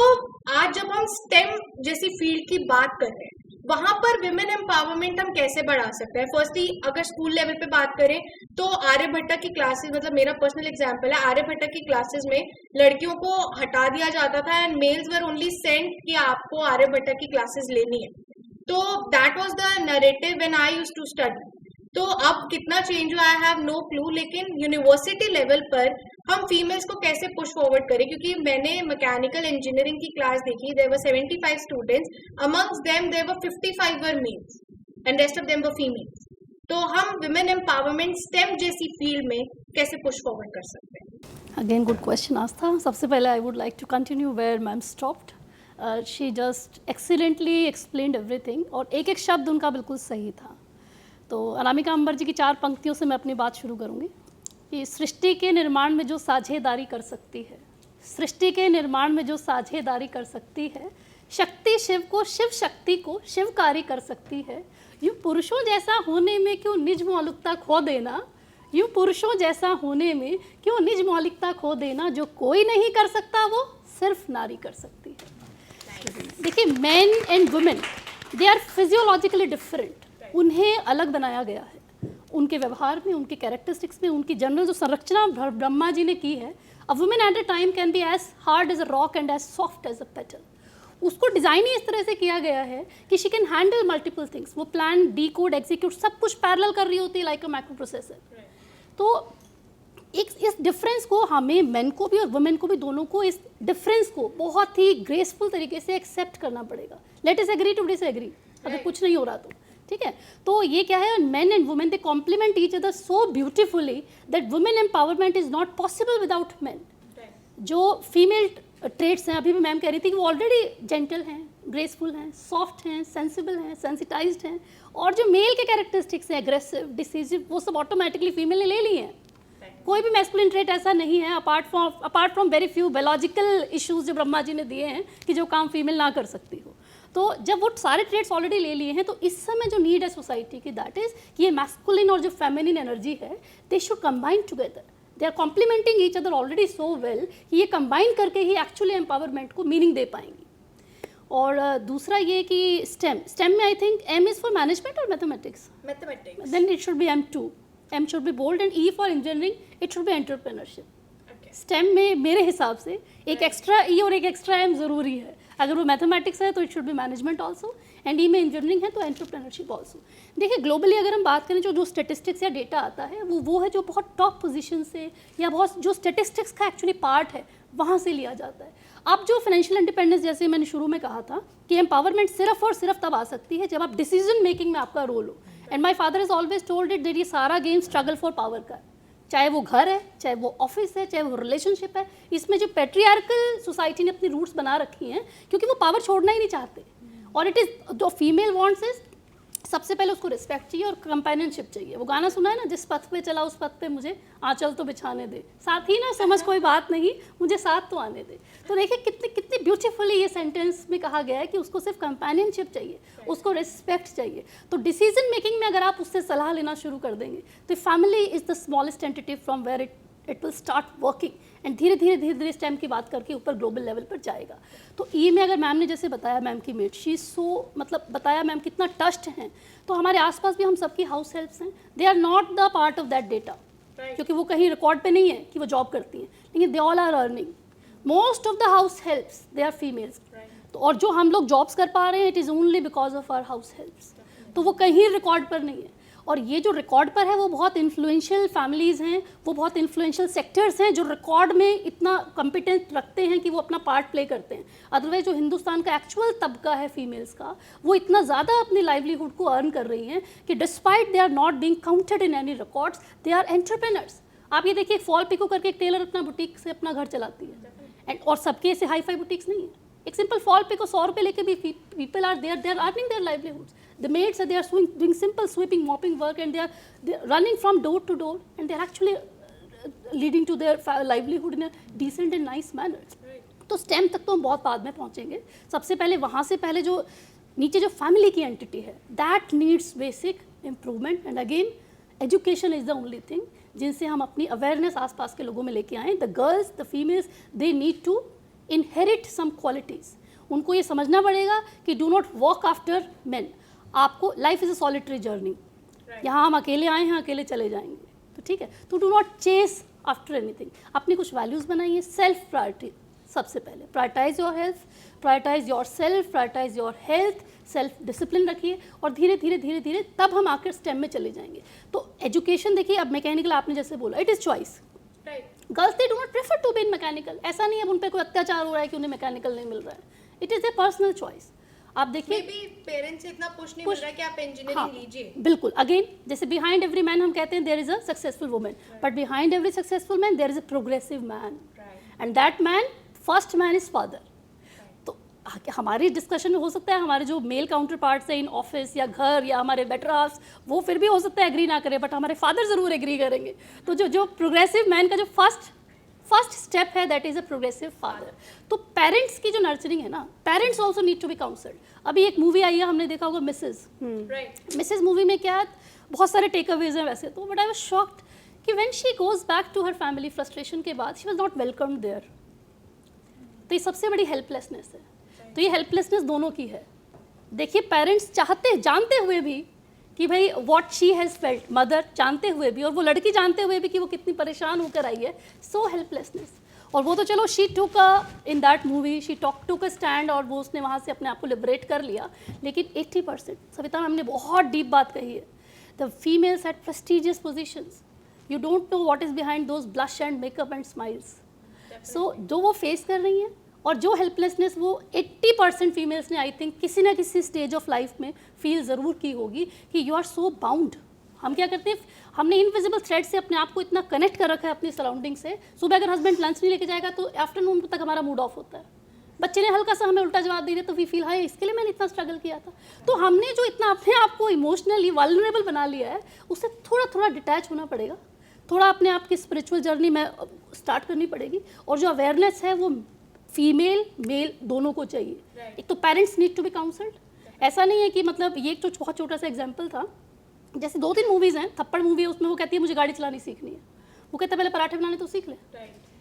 आज जब हम स्टेम जैसी फील्ड की बात कर रहे हैं, वहां पर विमेन एम्पावरमेंट हम कैसे बढ़ा सकते हैं? फर्स्टली अगर स्कूल लेवल पे बात करें तो आर्यभट्टा की क्लासेस, मतलब मेरा पर्सनल एग्जांपल है, आर्यभट्टा की क्लासेस में लड़कियों को हटा दिया जाता था and males were only sent कि आपको आर्यभट्टा की क्लासेस लेनी है। तो that was the narrative when I used to study. तो अब कितना चेंज हुआ आई हैव नो क्लू, लेकिन यूनिवर्सिटी लेवल पर हम फीमेल्स को कैसे पुश फॉरवर्ड करें? क्योंकि मैंने मैकेनिकल इंजीनियरिंग की क्लास देखी, there were 75 students, amongst them there were 55 were males and rest of them were females. तो हम विमेन एम्पावरमेंट स्टेम जैसी फील्ड में कैसे पुश फॉरवर्ड कर सकते हैं? Again good question Aastha. सबसे पहले I would like to continue where ma'am stopped. She just excellently explained everything, और एक एक शब्द उनका बिल्कुल सही था। तो अनामिका अंबर जी की 4 पंक्तियों से मैं अपनी बात शुरू करूंगी कि सृष्टि के निर्माण में जो साझेदारी कर सकती है, सृष्टि के निर्माण में जो साझेदारी कर सकती है, शक्ति शिव को, शिव शक्ति को शिवकारी कर सकती है। यूँ पुरुषों जैसा होने में क्यों निज मौलिकता खो देना, यूँ पुरुषों जैसा होने में क्यों निज मौलिकता खो देना, जो कोई नहीं कर सकता वो सिर्फ नारी कर सकती है। देखिए, men and women they are physiologically different, उन्हें अलग बनाया गया है उनके व्यवहार में, उनके कैरेक्टरिस्टिक्स में, उनकी जनरल जो संरचना ब्रह्मा जी ने की है। A women at a time can be as hard as a rock and as soft as a petal. उसको डिज़ाइन ही इस तरह से किया गया है कि she can handle multiple things. वो प्लान, डी कोड, एग्जीक्यूट सब कुछ पैरेलल कर रही होती है लाइक अ माइक्रो प्रोसेसर। तो इस डिफरेंस को हमें मेन को भी और वुमेन को भी, दोनों को इस डिफरेंस को बहुत ही ग्रेसफुल तरीके से एक्सेप्ट करना पड़ेगा। Let us agree to disagree, अगर कुछ नहीं हो रहा तो, ठीक है। तो ये क्या है, men and women they complement each other so beautifully that women empowerment is not possible without men. जो फीमेल ट्रेड्स हैं, अभी भी मैम कह रही थी कि वो ऑलरेडी जेंटल हैं, ग्रेसफुल हैं, सॉफ्ट हैं, सेंसिबल हैं, सेंसिटाइज्ड हैं, और जो मेल के कैरेक्टरिस्टिक्स हैं, एग्रेसिव, डिसीजिव, वो सब ऑटोमेटिकली फीमेल ने ले लिए हैं। कोई भी मैस्कुलिन ट्रेट ऐसा नहीं है apart from very few biological issues जो ब्रह्मा जी ने दिए हैं कि जो काम फीमेल ना कर सकती हो। तो जब वो सारे ट्रेड्स ऑलरेडी ले लिए हैं, तो इस समय जो नीड है सोसाइटी की, दैट इज कि ये मैस्कुलिन और जो फेमिनिन एनर्जी है, they should combine together, they are complementing each other already so well कि ये कंबाइन करके ही एक्चुअली एम्पावरमेंट को मीनिंग दे पाएंगी। और दूसरा ये कि स्टेम में I think M is for management और mathematics, then it should be M2, M should be bold, and E for engineering, it should be entrepreneurship. STEM में मेरे हिसाब से एक एक्स्ट्रा E और एक एक्स्ट्रा M ज़रूरी है। अगर वो मैथमेटिक्स है तो it should B management also, and E में इंजीनियरिंग है तो एंटरप्रेन्योरशिप ऑल्सो। देखिए, ग्लोबली अगर हम बात करें, जो स्टेटिस्टिक्स या डेटा आता है वो है जो बहुत टॉप पोजीशन से, या बहुत जो स्टेटिस्टिक्स का एक्चुअली पार्ट है वहाँ से लिया जाता है। अब जो फाइनेंशियल इंडिपेंडेंस, जैसे मैंने शुरू में कहा था कि एम्पावरमेंट सिर्फ और सिर्फ तब आ सकती है जब आप डिसीजन मेकिंग में आपका रोल हो। And my father is always told it that ये सारा गेम स्ट्रगल फॉर पावर का, चाहे वो घर है, चाहे वो ऑफिस है, चाहे वो रिलेशनशिप है। इसमें जो पेट्रियार्कल सोसाइटी ने अपनी रूट्स बना रखी हैं, क्योंकि वो पावर छोड़ना ही नहीं चाहते। और इट इज़ जो फीमेल वांट्स इज, सबसे पहले उसको रिस्पेक्ट चाहिए और कंपेनियनशिप चाहिए। वो गाना सुना है ना, जिस पथ पे चला उस पथ पे मुझे आंचल तो बिछाने दे, साथ ही ना समझ कोई बात नहीं, मुझे साथ तो आने दे। तो देखिए कितनी ब्यूटीफुली ये सेंटेंस में कहा गया है कि उसको सिर्फ कंपेनियनशिप चाहिए, उसको रिस्पेक्ट चाहिए। तो डिसीजन मेकिंग में अगर आप उससे सलाह लेना शुरू कर देंगे, तो family is the smallest entity from where it it will start working and धीरे धीरे स्टेम की बात करके ऊपर ग्लोबल लेवल पर जाएगा। तो ई में अगर मैम ने जैसे बताया, मैम की मेट शी सो मतलब बताया मैम कितना टच्ड हैं, तो हमारे आसपास भी हम सबकी हाउस हेल्प्स हैं, they are not the part of that data, क्योंकि वो कहीं रिकॉर्ड पे नहीं है कि वो जॉब करती हैं, लेकिन they all are earning. Most of the house helps they are females. तो और जो हम लोग जॉब्स कर पा रहे हैं, it is only because of our house helps. तो वो कहीं रिकॉर्ड पर नहीं है। और ये जो रिकॉर्ड पर है वो बहुत इन्फ्लुएंशियल फैमिलीज़ हैं, वो बहुत इन्फ्लुएंशियल सेक्टर्स हैं जो रिकॉर्ड में इतना कॉम्पिटेंट रखते हैं कि वो अपना पार्ट प्ले करते हैं। अदरवाइज जो हिंदुस्तान का एक्चुअल तबका है फीमेल्स का, वो इतना ज़्यादा अपनी लाइवलीहुड को अर्न कर रही हैं कि despite they are not being counted in any records, they are entrepreneurs. आप ये देखिए, फॉल पिको करके एक टेलर अपना बुटीक से अपना घर चलाती है, एंड और सबके ऐसे हाई फाई बुटीक्स नहीं है। एक सिंपल फॉल पिको 100 रुपये लेके भी people are there, they are earning their livelihoods. The maids are, they are doing simple sweeping, mopping work, and they are running from door to door, and they are actually leading to their livelihood in a decent and nice manner. तो STEM तक तो हम बहुत बाद में पहुंचेंगे। सबसे पहले वहाँ से पहले जो नीचे जो फैमिली की एंटिटी है, that needs basic improvement, and again education is the only thing जिनसे हम अपनी अवेयरनेस आसपास के लोगों में लेके आएँ। The girls, the females, they need to inherit some qualities. उनको ये समझना पड़ेगा कि do not walk after men. आपको life is a solitary journey, यहाँ हम अकेले आए हैं, अकेले चले जाएंगे, तो ठीक है। तो do not chase after anything, अपनी कुछ वैल्यूज़ बनाइए। सेल्फ प्रायोरिटी सबसे पहले, prioritise your health, prioritise your self, prioritise your health, self discipline रखिए, और धीरे धीरे तब हम आकर स्टेम में चले जाएंगे। तो एजुकेशन देखिए, अब मैकेनिकल आपने जैसे बोला, it is choice. Girls they do not prefer to be in mechanical, ऐसा नहीं है उन पर कोई अत्याचार हो रहा है कि उन्हें मैकेनिकल नहीं मिल रहा है, it is a personal choice. आप देखिए पेरेंट्स से इतना पुश नहीं मिल रहा है कि आप इंजीनियरिंग लीजिए। बिल्कुल, अगेन जैसे बिहाइंड एवरी मैन हम कहते हैं there is a successful woman, but behind every successful man there is a progressive man, and that man, first man is father. तो हमारी डिस्कशन में हो सकता है हमारे जो मेल काउंटर पार्ट्स हैं इन ऑफिस या घर या हमारे बेटर हाफ्स, वो फिर भी हो सकता है एग्री ना करें, बट हमारे फादर ज़रूर एग्री करेंगे। तो जो प्रोग्रेसिव मैन का जो फर्स्ट स्टेप है, that is a progressive father. तो पेरेंट्स की जो नर्चरिंग है ना, parents also need to be counselled. अभी एक मूवी आई है, हमने देखा होगा मिसेज मूवी में क्या बहुत सारे टेक अवेज हैं वैसे तो, बट आई वाज शॉक्ड कि when she goes back to her family frustration के बाद, she was not welcomed there. तो ये सबसे बड़ी हेल्पलेसनेस है। तो ये हेल्पलेसनेस दोनों की है। देखिए, पेरेंट्स चाहते जानते हुए भी कि भाई what she has felt, mother जानते हुए भी, और वो लड़की जानते हुए भी कि वो कितनी परेशान होकर आई है, सो हेल्पलेसनेस। और वो तो चलो she took in that movie she took a stand, और वो उसने वहाँ से अपने आप को लिबरेट कर लिया। लेकिन 80% सविता मैम ने बहुत डीप बात कही है, the females at prestigious positions, you don't know what is behind those blush and makeup and smiles. So जो वो फेस कर रही हैं, और जो हेल्पलेसनेस वो 80% फीमेल्स ने आई थिंक किसी ना किसी स्टेज ऑफ लाइफ में फील ज़रूर की होगी कि यू आर सो बाउंड। हम क्या करते हैं, हमने इनविजिबल थ्रेड से अपने आप को इतना कनेक्ट कर रखा है अपनी सराउंडिंग से। सुबह अगर हस्बैंड लंच नहीं लेके जाएगा तो आफ्टरनून तक हमारा मूड ऑफ होता है। बच्चे ने हल्का सा हमें उल्टा जवाब दे दिया तो वी फील हाय, इसके लिए मैंने इतना स्ट्रगल किया था। तो हमने जो इतना अपने आप को इमोशनली वल्नरेबल बना लिया है, उससे थोड़ा डिटैच होना पड़ेगा, थोड़ा अपने आप की स्पिरिचुअल जर्नी में स्टार्ट करनी पड़ेगी। और जो अवेयरनेस है वो फीमेल मेल दोनों को चाहिए। एक तो parents need to be counselled. ऐसा नहीं है कि मतलब ये एक तो बहुत छोटा सा एग्जांपल था, जैसे 2-3 मूवीज़ हैं, थप्पड़ मूवी है, उसमें वो कहती है मुझे गाड़ी चलानी सीखनी है, वो कहता है पहले पराठे बनाने तो सीख ले।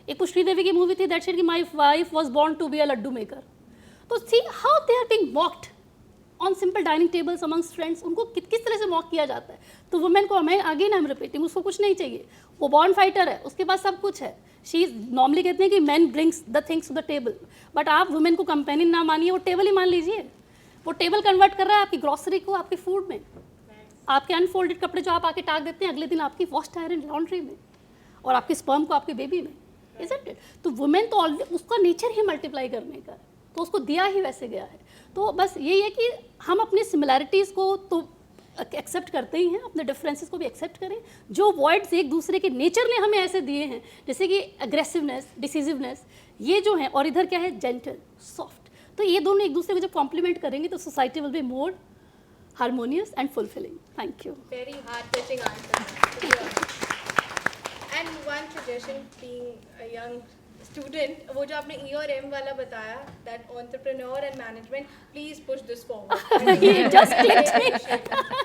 एक तो श्रीदेवी की मूवी थी दैट सेड कि my wife was born to be a laddoo maker. तो see how they are being mocked on simple dining tables amongst friends, उनको किस तरह से मॉक किया जाता है। तो वुमेन को, मैं अगेन आई एम रिपीटिंग, उसको कुछ नहीं चाहिए, वो बॉर्न फाइटर है, उसके पास सब कुछ है। शी नॉर्मली कहते हैं कि man brings the things to the table, but आप वुमेन को कंपेनियन ना मानिए, वो टेबल ही मान लीजिए। वो टेबल कन्वर्ट कर रहा है आपकी ग्रॉसरी को आपके फूड में, आपके अनफोल्डेड कपड़े जो आप आके टाक देते हैं अगले दिन आपकी वॉश्ड आयरन लॉन्ड्री में, और आपके स्पर्म को आपके बेबी में, इज़न्ट इट? तो वुमेन तो ऑलरेडी उसका नेचर ही मल्टीप्लाई करने का है, तो उसको दिया ही वैसे गया है। तो बस यही है कि हम अपनी सिमिलैरिटीज़ को तो एक्सेप्ट करते ही हैं, अपने डिफरेंसेस को भी एक्सेप्ट करें। जो वॉइड्स एक दूसरे के नेचर ने हमें ऐसे दिए हैं, जैसे कि एग्रेसिवनेस, डिसीजिवनेस, ये जो है, और इधर क्या है, जेंटल, सॉफ्ट, तो ये दोनों एक दूसरे को जब कॉम्प्लीमेंट करेंगे तो society will be more harmonious and fulfilling. Thank you. Very heart-touching answer. And one suggestion, being a young student, वो जो आपने E और M वाला बताया, that entrepreneur and management, please push this forward. It just clicked me.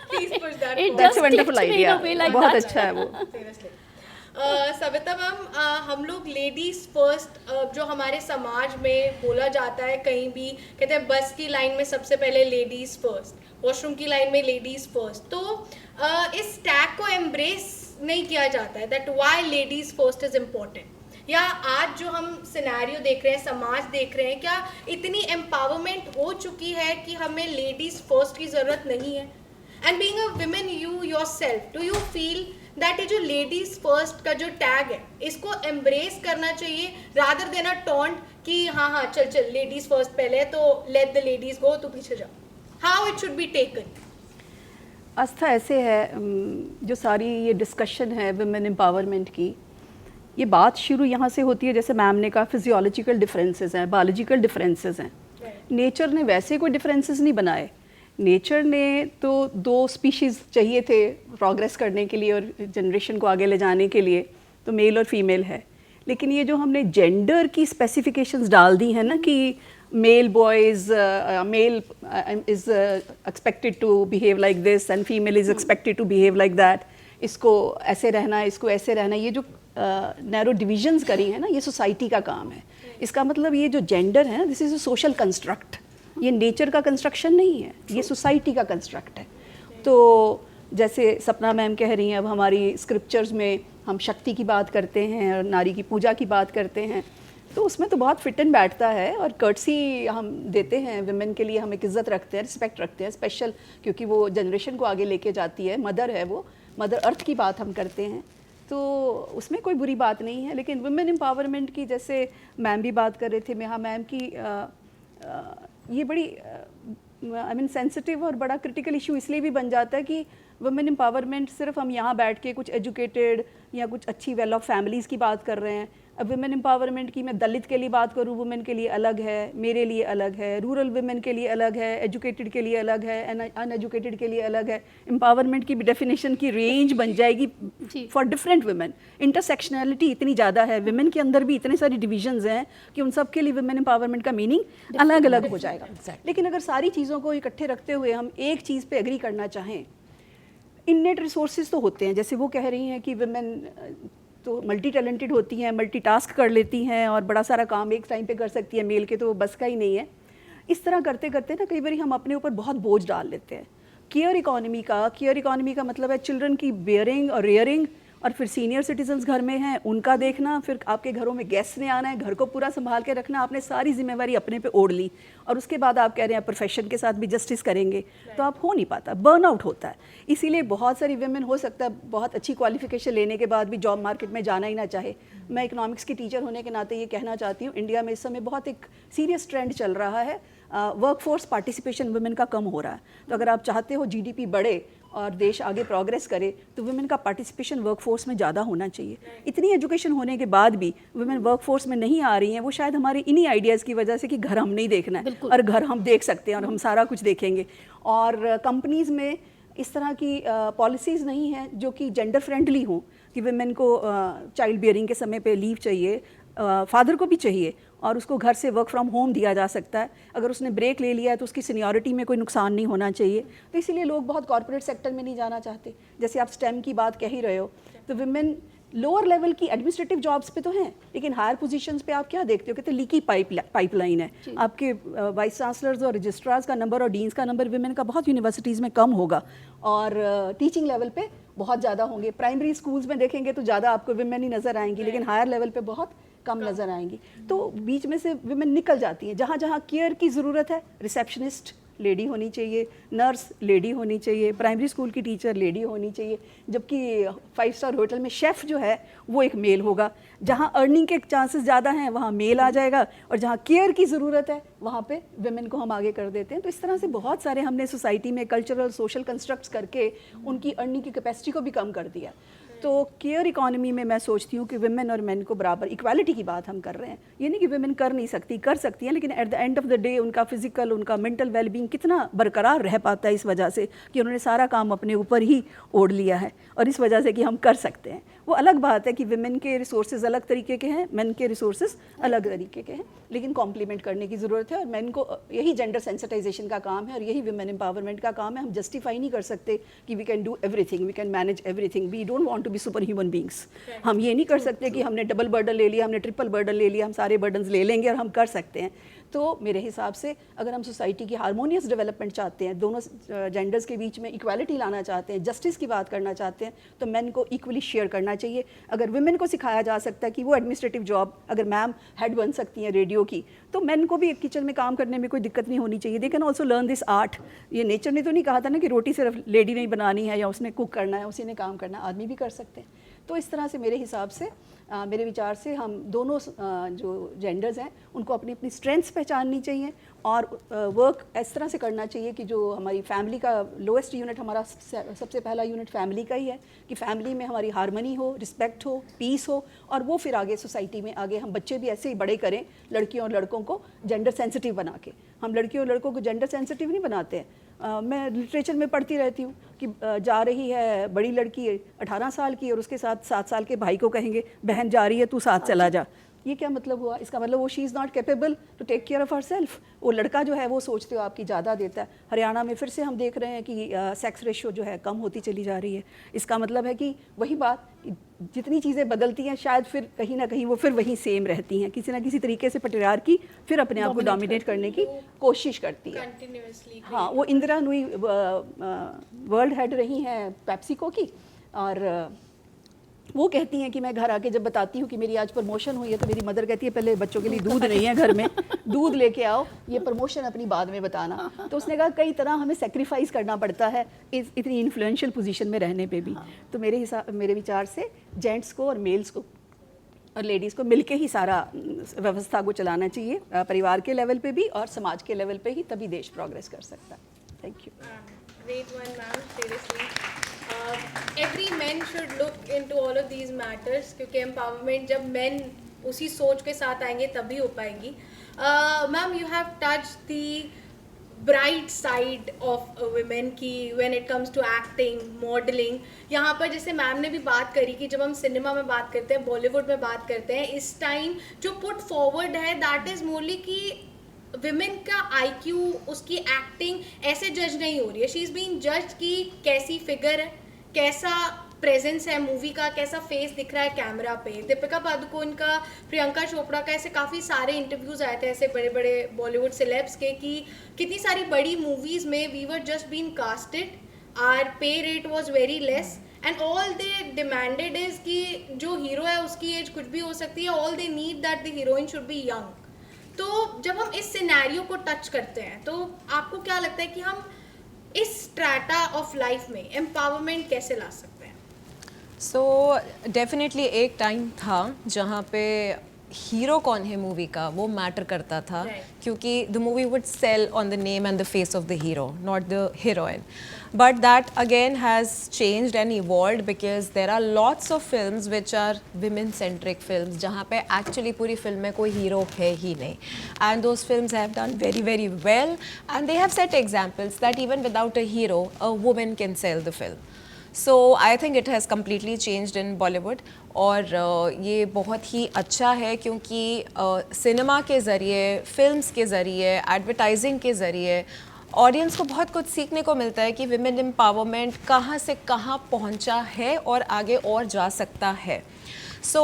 Please push that It forward. That's a just wonderful clicked me in idea. a way like बहुत that. अच्छा है वो। Seriously. Savita ma'am, हम लोग ladies first जो हमारे समाज में बोला जाता है, कहीं भी कहते हैं बस की लाइन में सबसे पहले लेडीज फर्स्ट, वॉशरूम की लाइन में लेडीज फर्स्ट, तो इस टैग को एम्ब्रेस नहीं किया जाता है that why ladies first is important. या आज जो हम सिनेरियो देख रहे हैं, समाज देख रहे हैं, क्या इतनी एम्पावरमेंट हो चुकी है कि हमें लेडीज फर्स्ट की ज़रूरत नहीं है? And being a women you yourself, do you feel that ये जो लेडीज फर्स्ट का जो टैग है इसको एम्ब्रेस करना चाहिए रादर देन अ टॉन्ट कि हाँ हाँ चल चल लेडीज फर्स्ट पहले तो लेट द लेडीज गो, तो पीछे जाओ? How it should be taken? आस्था ऐसे है, जो सारी ये डिस्कशन है वुमेन एम्पावरमेंट की, ये बात शुरू यहाँ से होती है, जैसे मैम ने कहा फिजियोलॉजिकल डिफरेंसेस हैं, बायोलॉजिकल डिफरेंसेस हैं। नेचर ने वैसे कोई डिफरेंसेस नहीं बनाए। नेचर ने तो 2 स्पीशीज़ चाहिए थे प्रोग्रेस करने के लिए और जनरेशन को आगे ले जाने के लिए, तो मेल और फीमेल है। लेकिन ये जो हमने जेंडर की स्पेसिफिकेशंस डाल दी हैं ना कि male boys male is expected to behave like this and female is expected to behave like that, इसको ऐसे रहना, इसको ऐसे रहना, ये जो नैरो डिविजन्स करी है ना, ये सोसाइटी का काम है। इसका मतलब ये जो जेंडर है ना, this is a social construct, ये नेचर का कंस्ट्रक्शन नहीं है, ये सोसाइटी का कंस्ट्रक्ट है। तो जैसे सपना मैम कह रही हैं, अब हमारी स्क्रिप्चर्स में हम शक्ति की बात करते हैं और नारी की पूजा की बात करते हैं, तो उसमें तो बहुत फिट एंड बैठता है और कर्टसी हम देते हैं वुमेन के लिए, हम एक इज़्ज़त रखते हैं, रिस्पेक्ट रखते हैं, स्पेशल क्योंकि वो जनरेशन को आगे लेके जाती है, मदर है वो, मदर अर्थ की बात हम करते हैं, तो उसमें कोई बुरी बात नहीं है। लेकिन वुमेन एम्पावरमेंट की जैसे मैम भी बात कर रहे थे, मेहा मैम की ये बड़ी आई मीन सेंसिटिव और बड़ा क्रिटिकल इशू इसलिए भी बन जाता है कि वुमेन एम्पावरमेंट सिर्फ हम यहाँ बैठ के कुछ एजुकेटेड या कुछ अच्छी वेल ऑफ फैमिलीज़ की बात कर रहे हैं। अब वुमेन एम्पावरमेंट की मैं दलित के लिए बात करूँ, वुमेन के लिए अलग है, मेरे लिए अलग है, रूरल वुमेन के लिए अलग है, एजुकेटेड के लिए अलग है, अनएजुकेटेड के लिए अलग है। एम्पावरमेंट की डेफिनेशन की रेंज बन जाएगी फॉर डिफरेंट वुमेन। इंटरसेक्शनैलिटी इतनी ज़्यादा है, वुमेन के अंदर भी इतने सारी डिविजन्स हैं कि उन सब के लिए वुमेन एम्पावरमेंट का मीनिंग अलग अलग हो जाएगा। लेकिन अगर सारी चीज़ों को इकट्ठे रखते हुए हम एक चीज़ पे एग्री करना चाहें, इननेट रिसोर्सेज तो होते हैं, जैसे वो कह रही हैं कि वुमेन तो मल्टी टैलेंटेड होती हैं, मल्टी टास्क कर लेती हैं और बड़ा सारा काम एक टाइम पे कर सकती है, मेल के तो वो बस का ही नहीं है। इस तरह करते करते ना कई बार हम अपने ऊपर बहुत बोझ डाल लेते हैं। केयर इकोनॉमी का मतलब है चिल्ड्रन की बेयरिंग और रेयरिंग, और फिर सीनियर सिटीजन्स घर में हैं उनका देखना, फिर आपके घरों में गेस्ट ने आना है, घर को पूरा संभाल के रखना, आपने सारी जिम्मेवारी अपने पे ओढ़ ली और उसके बाद आप कह रहे हैं प्रोफेशन के साथ भी जस्टिस करेंगे, तो आप हो नहीं पाता, बर्नआउट होता है। इसीलिए बहुत सारी वुमेन हो सकता है बहुत अच्छी क्वालिफिकेशन लेने के बाद भी जॉब मार्केट में जाना ही ना चाहे। मैं इकोनॉमिक्स की टीचर होने के नाते ये कहना चाहती हूँ, इंडिया में इस समय बहुत एक सीरियस ट्रेंड चल रहा है, वर्कफोर्स पार्टिसिपेशन वुमेन का कम हो रहा है। तो अगर आप चाहते हो जीडीपी बढ़े और देश आगे प्रोग्रेस करे तो वुमेन का पार्टिसिपेशन वर्कफोर्स में ज़्यादा होना चाहिए। इतनी एजुकेशन होने के बाद भी वुमेन वर्कफोर्स में नहीं आ रही हैं, वो शायद हमारे इन्हीं आइडियाज़ की वजह से कि घर हम नहीं देखना है और घर हम देख सकते हैं और हम सारा कुछ देखेंगे। और कंपनीज़ में इस तरह की पॉलिसीज़ नहीं हैं जो कि जेंडर फ्रेंडली हों, कि वुमेन को चाइल्ड बियरिंग के समय पे लीव चाहिए, फादर को भी चाहिए, और उसको घर से वर्क फ्रॉम होम दिया जा सकता है। अगर उसने ब्रेक ले लिया है तो उसकी सीनियरिटी में कोई नुकसान नहीं होना चाहिए। तो इसीलिए लोग बहुत कॉर्पोरेट सेक्टर में नहीं जाना चाहते। जैसे आप स्टेम की बात कह ही रहे हो, तो वुमेन लोअर लेवल की एडमिनिस्ट्रेटिव जॉब्स पे तो हैं, लेकिन हायर पोजीशंस पे आप क्या देखते हो, कहते लीकी पाइपलाइन है। आपके वाइस चांसलर्स और रजिस्ट्रार्स का नंबर और डीन्स का नंबर वुमेन का बहुत यूनिवर्सिटीज़ में कम होगा और टीचिंग लेवल पे बहुत ज़्यादा होंगे। प्राइमरी स्कूल्स में देखेंगे तो ज़्यादा आपको वुमेन ही नज़र आएंगी, लेकिन हायर लेवल पे बहुत कम नज़र आएंगी। तो बीच में से वुमेन निकल जाती हैं। जहाँ जहाँ केयर की ज़रूरत है, रिसेप्शनिस्ट लेडी होनी चाहिए, नर्स लेडी होनी चाहिए, प्राइमरी स्कूल की टीचर लेडी होनी चाहिए, जबकि 5 स्टार होटल में शेफ़ जो है वो एक मेल होगा। जहाँ अर्निंग के चांसेस ज़्यादा हैं वहाँ मेल आ जाएगा, और जहाँ केयर की ज़रूरत है वहाँ पे वुमेन को हम आगे कर देते हैं। तो इस तरह से बहुत सारे हमने सोसाइटी में कल्चरल सोशल कंस्ट्रक्ट्स करके उनकी अर्निंग की कैपेसिटी को भी कम कर दिया। तो केयर इकोनॉमी में मैं सोचती हूँ कि वुमेन और मेन को बराबर, इक्वालिटी की बात हम कर रहे हैं। ये नहीं कि वुमेन कर नहीं सकती, कर सकती हैं, लेकिन at the end of the day उनका फिजिकल, उनका मेंटल वेलबींग कितना बरकरार रह पाता है इस वजह से कि उन्होंने सारा काम अपने ऊपर ही ओढ़ लिया है, और इस वजह से कि हम कर सकते हैं। वो अलग बात है कि विमेन के रिसोर्सेज अलग तरीके के हैं, मेन के रिसोर्सेज अलग तरीके के हैं, लेकिन कॉम्प्लीमेंट करने की ज़रूरत है। और मेन को यही जेंडर सेंसिटाइजेशन का काम है और यही विमेन एम्पावरमेंट का काम है। हम जस्टिफाई नहीं कर सकते कि we can do everything, we can manage everything, we don't want to be super human beings. हम ये नहीं कर सकते कि हमने डबल बर्डन ले लिया, हमने ट्रिपल बर्डन ले लिया, हम सारे बर्डन्स ले लेंगे और हम कर सकते हैं। तो मेरे हिसाब से अगर हम सोसाइटी की हारमोनियस डेवलपमेंट चाहते हैं, दोनों जेंडर्स के बीच में इक्वालिटी लाना चाहते हैं, जस्टिस की बात करना चाहते हैं, तो मेन को इक्वली शेयर करना चाहिए। अगर वुमेन को सिखाया जा सकता है कि वो एडमिनिस्ट्रेटिव जॉब, अगर मैम हेड बन सकती हैं रेडियो की, तो मेन को भी किचन में काम करने में कोई दिक्कत नहीं होनी चाहिए। They can also learn this art. ये नेचर ने तो नहीं कहा था ना कि रोटी सिर्फ लेडी ने ही बनानी है या उसने कुक करना है, उसी ने काम करना है, आदमी भी कर सकते हैं। तो इस तरह से मेरे हिसाब से मेरे विचार से हम दोनों जो जेंडर्स हैं उनको अपनी अपनी स्ट्रेंथ्स पहचाननी चाहिए और वर्क इस तरह से करना चाहिए कि जो हमारी फैमिली का लोएस्ट यूनिट, हमारा सबसे पहला यूनिट फैमिली का ही है, कि फैमिली में हमारी हारमनी हो, रिस्पेक्ट हो, पीस हो, और वो फिर आगे सोसाइटी में आगे हम बच्चे भी ऐसे ही बड़े करें लड़कियों और लड़कों को जेंडर सेंसिटिव बना के। हम लड़कियों और लड़कों को जेंडर सेंसिटिव नहीं बनाते हैं। मैं लिटरेचर में पढ़ती रहती हूँ कि जा रही है बड़ी लड़की 18 साल की और उसके साथ 7 साल के भाई को कहेंगे बहन जा रही है तू साथ चला जा। ये क्या मतलब हुआ? इसका मतलब वो she is not capable to take care of herself. वो लड़का जो है वो सोचते हो आपकी ज़्यादा देता है। हरियाणा में फिर से हम देख रहे हैं कि सेक्स रेशियो जो है कम होती चली जा रही है। इसका मतलब है कि वही बात, जितनी चीज़ें बदलती हैं शायद फिर कहीं ना कहीं वो फिर वहीं सेम रहती हैं। किसी ना किसी तरीके से पैट्रियार्की फिर अपने आप को डोमिनेट करने की कोशिश करती है। कंटिन्यूअसली। हाँ, वो इंदिरा नूई वर्ल्ड हेड रही हैं पेप्सिको की, और वो कहती हैं कि मैं घर आके जब बताती हूँ कि मेरी आज प्रमोशन हुई है तो मेरी मदर कहती है पहले बच्चों के लिए दूध नहीं है घर में, दूध लेके आओ, ये प्रमोशन अपनी बाद में बताना। तो उसने कहा कई तरह हमें सेक्रीफाइस करना पड़ता है इस इतनी इन्फ्लुएंशियल पोजीशन में रहने पे भी। तो मेरे विचार से जेंट्स को और मेल्स को और लेडीज़ को मिलके ही सारा व्यवस्था को चलाना चाहिए, परिवार के लेवल पे भी और समाज के लेवल पे ही, तभी देश प्रोग्रेस कर सकता है। Thank you. Great one, ma'am. Seriously. Every man should look into all of these matters क्योंकि empowerment जब men उसी सोच के साथ आएंगे तभी हो पाएंगी। Ma'am, you have touched the bright side of women की when it comes to acting, modeling। यहाँ पर जैसे मैम ने भी बात करी कि जब हम सिनेमा में बात करते हैं, बॉलीवुड में बात करते हैं, इस टाइम जो पुट फॉरवर्ड है दैट इज़ मोरली कि विमेन का आईक्यू, उसकी एक्टिंग ऐसे जज नहीं हो रही है। शी इज़ बीइंग जज कि कैसी फिगर है, कैसा प्रेजेंस है मूवी का, कैसा फेस दिख रहा है कैमरा पे। दीपिका पादुकोण का, प्रियंका चोपड़ा का, ऐसे काफ़ी सारे इंटरव्यूज़ आए थे ऐसे बड़े बड़े बॉलीवुड सेलेब्स के कि कितनी सारी बड़ी मूवीज़ में we were just been casted, our pay rate was very less and all they demanded is कि जो हीरो है उसकी एज कुछ भी हो सकती है, all they need that the heroine should be young. तो जब हम इस सिनेरियो को टच करते हैं तो आपको क्या लगता है कि हम इस स्ट्रैटा ऑफ लाइफ में एम्पावरमेंट कैसे ला सकते हैं? सो डेफिनेटली एक टाइम था जहाँ पे हीरो कौन है मूवी का वो मैटर करता था, क्योंकि the movie would sell on the name and the face of the hero, not the heroine. But that again has changed and evolved because there are lots of films which are women-centric films जहाँ पे actually पूरी film में कोई hero है ही नहीं, and those films have done very very well and they have set examples that even without a hero a woman can sell the film. So I think it has completely changed in Bollywood और ये बहुत ही अच्छा है क्योंकि cinema के ज़रिए, films के ज़रिए, एडवर्टाइजिंग के ज़रिए ऑडियंस को बहुत कुछ सीखने को मिलता है कि विमेन एम्पावरमेंट कहाँ से कहाँ पहुँचा है और आगे और जा सकता है. सो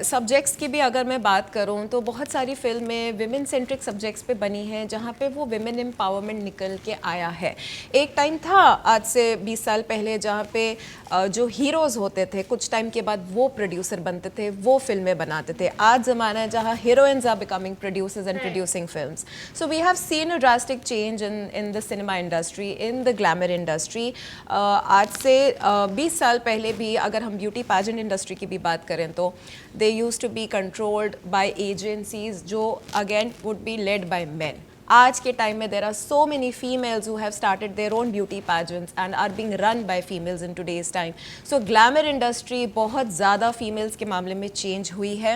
सब्जेक्ट्स की भी अगर मैं बात करूं तो बहुत सारी फिल्में विमेन सेंट्रिक सब्जेक्ट्स पे बनी हैं जहां पे वो विमेन एम्पावरमेंट निकल के आया है. एक टाइम था आज से 20 साल पहले जहां पे जो हीरोज़ होते थे कुछ टाइम के बाद वो प्रोड्यूसर बनते थे, वो फिल्में बनाते थे. आज ज़माना है जहाँ heroines are becoming producers and producing films. So we have seen a drastic change in the cinema industry, in the glamour industry. आज से 20 साल पहले भी अगर हम ब्यूटी पैजेंट इंडस्ट्री की भी बात करें तो they used to be controlled by agencies जो again would be led by men. आज के टाइम में there are so many females who have started their own beauty pageants and are being run by females in today's time. So glamour industry बहुत ज़्यादा females के मामले में change हुई है.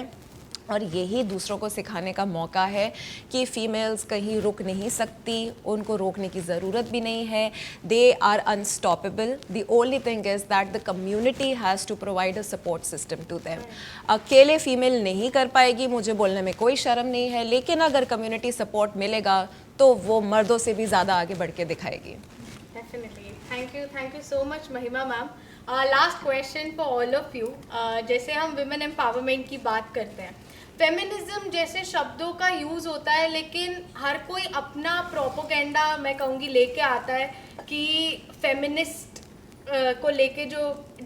और यही दूसरों को सिखाने का मौका है कि फ़ीमेल्स कहीं रुक नहीं सकती, उनको रोकने की ज़रूरत भी नहीं है. They are unstoppable. The only thing is that the community has to provide a support system to them. अकेले फीमेल नहीं कर पाएगी, मुझे बोलने में कोई शर्म नहीं है, लेकिन अगर कम्युनिटी सपोर्ट मिलेगा तो वो मर्दों से भी ज़्यादा आगे बढ़ के दिखाएगी. Definitely. Thank you so much Mahima ma'am. Last question for all of you. जैसे हम विमेन एम्पावरमेंट की बात करते हैं, फेमिनिज्म जैसे शब्दों का यूज़ होता है, लेकिन हर कोई अपना प्रोपोगेंडा मैं कहूँगी लेके आता है कि फेमिनिस्ट को लेके जो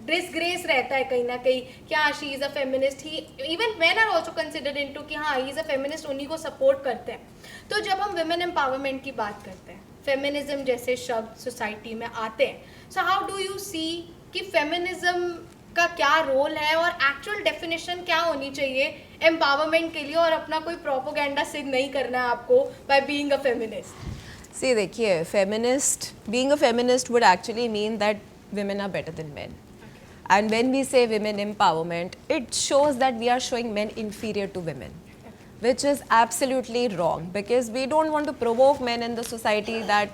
डिसग्रेस रहता है कहीं ना कहीं कि हाँ she is a feminist. He even man are also considered into कि हाँ ही इज़ अ फेमिनिस्ट, उन्हीं को सपोर्ट करते हैं. तो जब हम विमेन एम्पावरमेंट की बात करते हैं, फेमिनिज्म जैसे शब्द सोसाइटी में आते हैं, so how do you see कि फेमिनिज्म का क्या रोल है और एक्चुअल डेफिनेशन क्या होनी चाहिए एम्पावरमेंट के लिए, और अपना कोई प्रोपोगेंडा सिद्ध नहीं करना है आपको by being a feminist. See, देखिए, being a feminist would actually mean that women are better than men. And when we say women empowerment, it shows that we are showing men inferior to women, which is absolutely wrong, because we don't want to provoke men in the society that,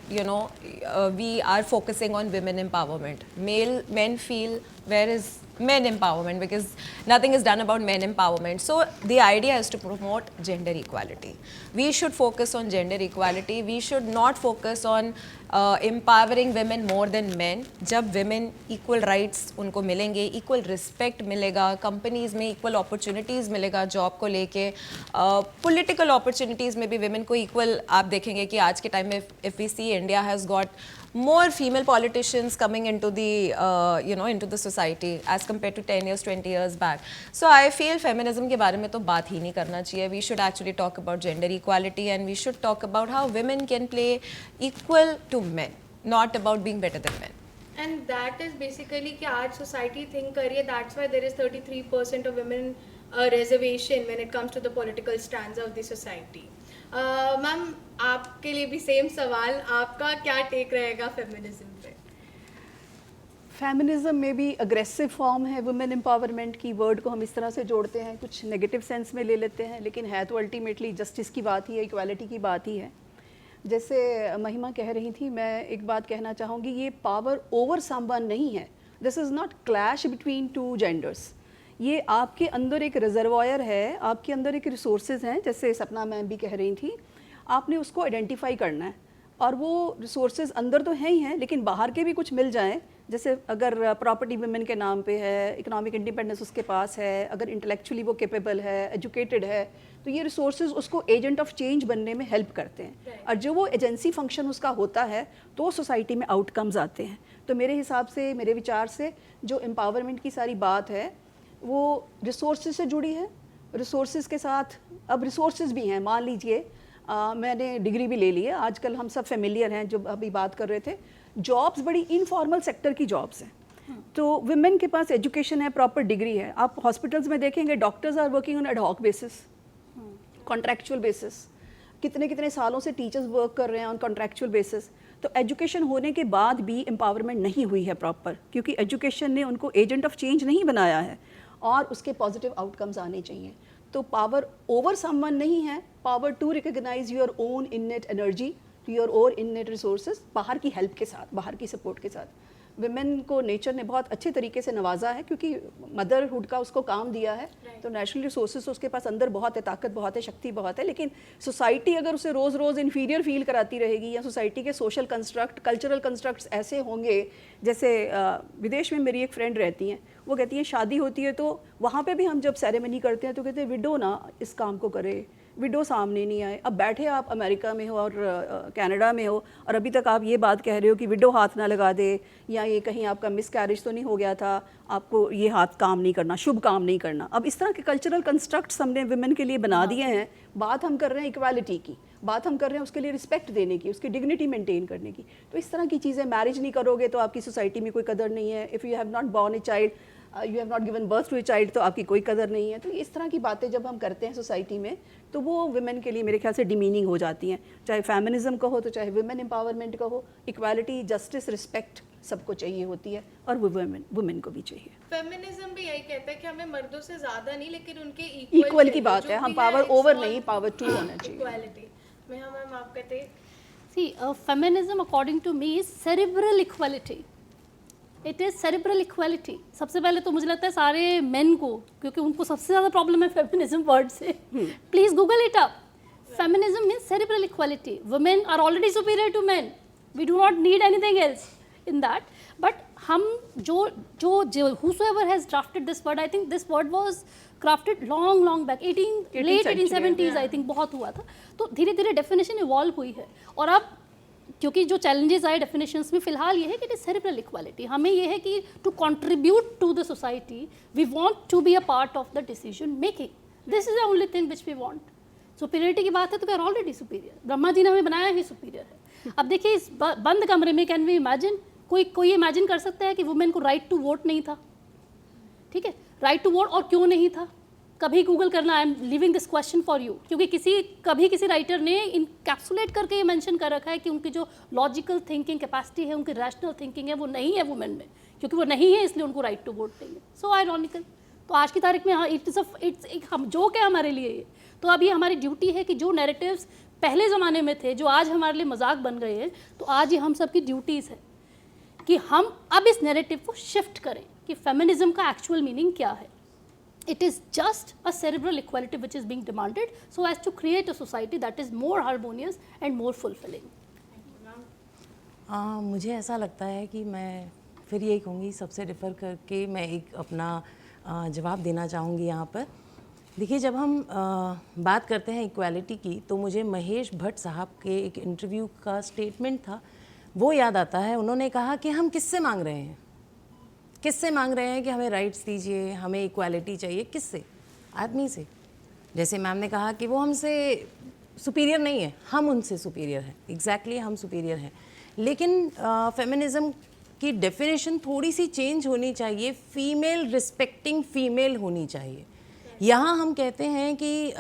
we are focusing on women empowerment. Men feel, where is men empowerment, because nothing is done about men empowerment. So the idea is to promote gender equality. We should focus on gender equality. We should not focus on empowering women more than men. जब women equal rights उनको मिलेंगे, equal respect मिलेगा, companies में equal opportunities मिलेगा job को लेके, political opportunities में भी women को equal. आप देखेंगे कि आज के time में if we see India has got more female politicians coming into the society as compared to 10 years 20 years back. So I feel feminism के बारे में तो बात ही नहीं करना चाहिए. We should actually talk about gender equality, and we should talk about how women can play equal to men, not about being better than men. And that is basically कि आज society think कर रही है, that's why there is 33% of women reservation when it comes to the political stands of the society. Ma'am, आपके लिए भी same सवाल, आपका क्या टेक रहेगा फेमिनिज्म पे? फेमिनिज्म में भी अग्रेसिव फॉर्म है वुमेन एम्पावरमेंट की. वर्ड को हम इस तरह से जोड़ते हैं, कुछ नेगेटिव सेंस में ले लेते हैं, लेकिन है तो अल्टीमेटली जस्टिस की बात ही है, इक्वालिटी की बात ही है. जैसे महिमा कह रही थी, मैं एक बात कहना चाहूँगी, ये पावर ओवर समवन नहीं है. This is not clash between two genders. ये आपके अंदर एक रिजर्वायर है, आपके अंदर एक रिसोर्सेज हैं, जैसे सपना मैम भी कह रही थी, आपने उसको आइडेंटिफाई करना है. और वो रिसोर्सेज अंदर तो हैं ही हैं, लेकिन बाहर के भी कुछ मिल जाएं. जैसे अगर प्रॉपर्टी वुमेन के नाम पे है, इकोनॉमिक इंडिपेंडेंस उसके पास है, अगर इंटेलेक्चुअली वो कैपेबल है, एजुकेटेड है, तो ये रिसोर्सेज उसको एजेंट ऑफ चेंज बनने में हेल्प करते हैं. और जो वो एजेंसी फंक्शन उसका होता है तो सोसाइटी में आउटकम्स आते हैं. तो मेरे हिसाब से, मेरे विचार से, जो एम्पावरमेंट की सारी बात है वो रिसोर्सेज से जुड़ी है. रिसोर्सेज के साथ अब रिसोर्सेज भी हैं. मान लीजिए मैंने डिग्री भी ले ली है, आजकल हम सब फेमिलियर हैं, जो अभी बात कर रहे थे, जॉब्स बड़ी इनफॉर्मल सेक्टर की जॉब्स हैं. तो वुमेन के पास एजुकेशन है, प्रॉपर डिग्री है. आप हॉस्पिटल्स में देखेंगे doctors are working on ad hoc basis, contractual basis. कितने कितने सालों से टीचर्स वर्क कर रहे हैं ऑन कॉन्ट्रैक्चुअल बेसिस. तो एजुकेशन होने के बाद भी एम्पावरमेंट नहीं हुई है प्रॉपर, क्योंकि एजुकेशन ने उनको एजेंट ऑफ चेंज नहीं बनाया है, और उसके पॉजिटिव आउटकम्स आने चाहिए. तो पावर ओवर समवन नहीं है, power to recognise your own innate energy, your own innate resources, बाहर की हेल्प के साथ, बाहर की सपोर्ट के साथ. विमेन को नेचर ने बहुत अच्छे तरीके से नवाजा है, क्योंकि मदरहुड का उसको काम दिया है. तो नेचुरल रिसोर्सेज उसके पास अंदर बहुत है, ताकत बहुत है, शक्ति बहुत है. लेकिन सोसाइटी अगर उसे रोज़ रोज़ इन्फीरियर फील कराती रहेगी, या सोसाइटी के सोशल कंस्ट्रक्ट, कल्चरल कंस्ट्रक्ट्स ऐसे होंगे, जैसे विदेश में मेरी एक फ्रेंड रहती हैं, वो कहती हैं शादी होती है तो वहाँ पे भी हम जब सेरेमनी करते हैं तो कहते हैं विडो ना इस काम को करे, विडो सामने नहीं आए. अब बैठे आप अमेरिका में हो और कनाडा में हो, और अभी तक आप ये बात कह रहे हो कि विडो हाथ ना लगा दे, या ये कहीं आपका मिस कैरेज तो नहीं हो गया था, आपको ये हाथ काम नहीं करना, शुभ काम नहीं करना. अब इस तरह के कल्चरल कंस्ट्रक्ट्स हमने वुमेन के लिए बना दिए हैं. बात हम कर रहे हैं इक्वालिटी की, बात हम कर रहे हैं उसके लिए रिस्पेक्ट देने की, उसकी डिग्निटी मेंटेन करने की. तो इस तरह की चीज़ें, मैरिज नहीं करोगे तो आपकी सोसाइटी में कोई कदर नहीं है. If you have not born a child, you have not given birth to a child, तो आपकी कोई कदर नहीं है. तो इस तरह की बातें जब हम करते हैं सोसाइटी में, तो वो वुमेन के लिए मेरे ख्याल से डिमीनिंग हो जाती हैं. चाहे फेमिनिज्म कहो, तो चाहे वुमेन एम्पावरमेंट कहो, इक्वालिटी, जस्टिस, रिस्पेक्ट सबको चाहिए होती है और वो वुमेन को भी चाहिए। फेमिनिज्म भी यही कहता है कि हमें मर्दों से ज्यादा नहीं लेकिन उनके इक्वल की बात है, हम पावर ओवर नहीं, पावर टू होना चाहिए। इक्वालिटी में हम आप कहते हैं See, feminism according to me is cerebral equality. It is cerebral equality. सबसे पहले तो मुझे लगता है सारे men को, क्योंकि उनको सबसे ज़्यादा प्रॉब्लम है फेमिनिज्म वर्ड से, please Google it up. Feminism means cerebral equality. Women are already superior to men. We do not need anything else in that. But हम जो whosoever has drafted this word, I think this word was crafted long back, late 1870s I think बहुत हुआ था। तो धीरे धीरे definition evolve हुई है और अब क्योंकि जो चैलेंजेस आए डेफिनेशंस में फिलहाल ये है कि इट इज सेरेब्रल इक्वालिटी। हमें ये है कि to contribute to the society we want to be a part of the decision making, this is the only thing which we want. Superiority की बात है तो we are already superior, Brahma ji ने हमें बनाया ही सुपीरियर है। अब देखिए इस बंद कमरे में कैन वी इमेजिन, कोई इमेजिन कर सकता है कि वुमेन को राइट टू वोट नहीं था? ठीक है, राइट टू वोट और क्यों नहीं था? कभी गूगल करना, I am living this question for you, क्योंकि कभी किसी राइटर ने इनकैप्सुलेट करके ये मेंशन कर रखा है कि उनकी जो लॉजिकल थिंकिंग कैपेसिटी है, उनकी रैशनल थिंकिंग है, वो नहीं है वुमेन में, क्योंकि वो नहीं है इसलिए उनको राइट टू वोट नहीं है। सो आयरॉनिकल। तो आज की तारीख में हाँ इट्स एक हम जो क्या हमारे लिए ये, तो अभी हमारी ड्यूटी है कि जो नैरेटिव्स पहले ज़माने में थे, जो आज हमारे लिए मजाक बन गए हैं, तो आज ये हम सब की ड्यूटीज़ है कि हम अब इस नैरेटिव को शिफ्ट करें कि फेमिनिज्म का एक्चुअल मीनिंग क्या है। It is just a cerebral equality which is being demanded so as to create a society that is more harmonious and more fulfilling. मुझे ऐसा लगता है कि मैं फिर यही कहूँगी, सबसे रिफ़र करके मैं एक अपना जवाब देना चाहूँगी यहाँ पर। देखिए जब हम बात करते हैं इक्वालिटी की, तो मुझे महेश भट्ट साहब के एक इंटरव्यू का स्टेटमेंट था, वो याद आता है। उन्होंने कहा कि हम किससे मांग रहे हैं, किससे मांग रहे हैं कि हमें राइट्स दीजिए, हमें इक्वालिटी चाहिए? किससे? आदमी से। जैसे मैम ने कहा कि वो हमसे सुपीरियर नहीं है, हम उनसे सुपीरियर हैं। एग्जैक्टली हम सुपीरियर हैं। लेकिन फेमिनिज्म की डेफिनेशन थोड़ी सी चेंज होनी चाहिए, फीमेल रिस्पेक्टिंग फीमेल होनी चाहिए। यहाँ हम कहते हैं कि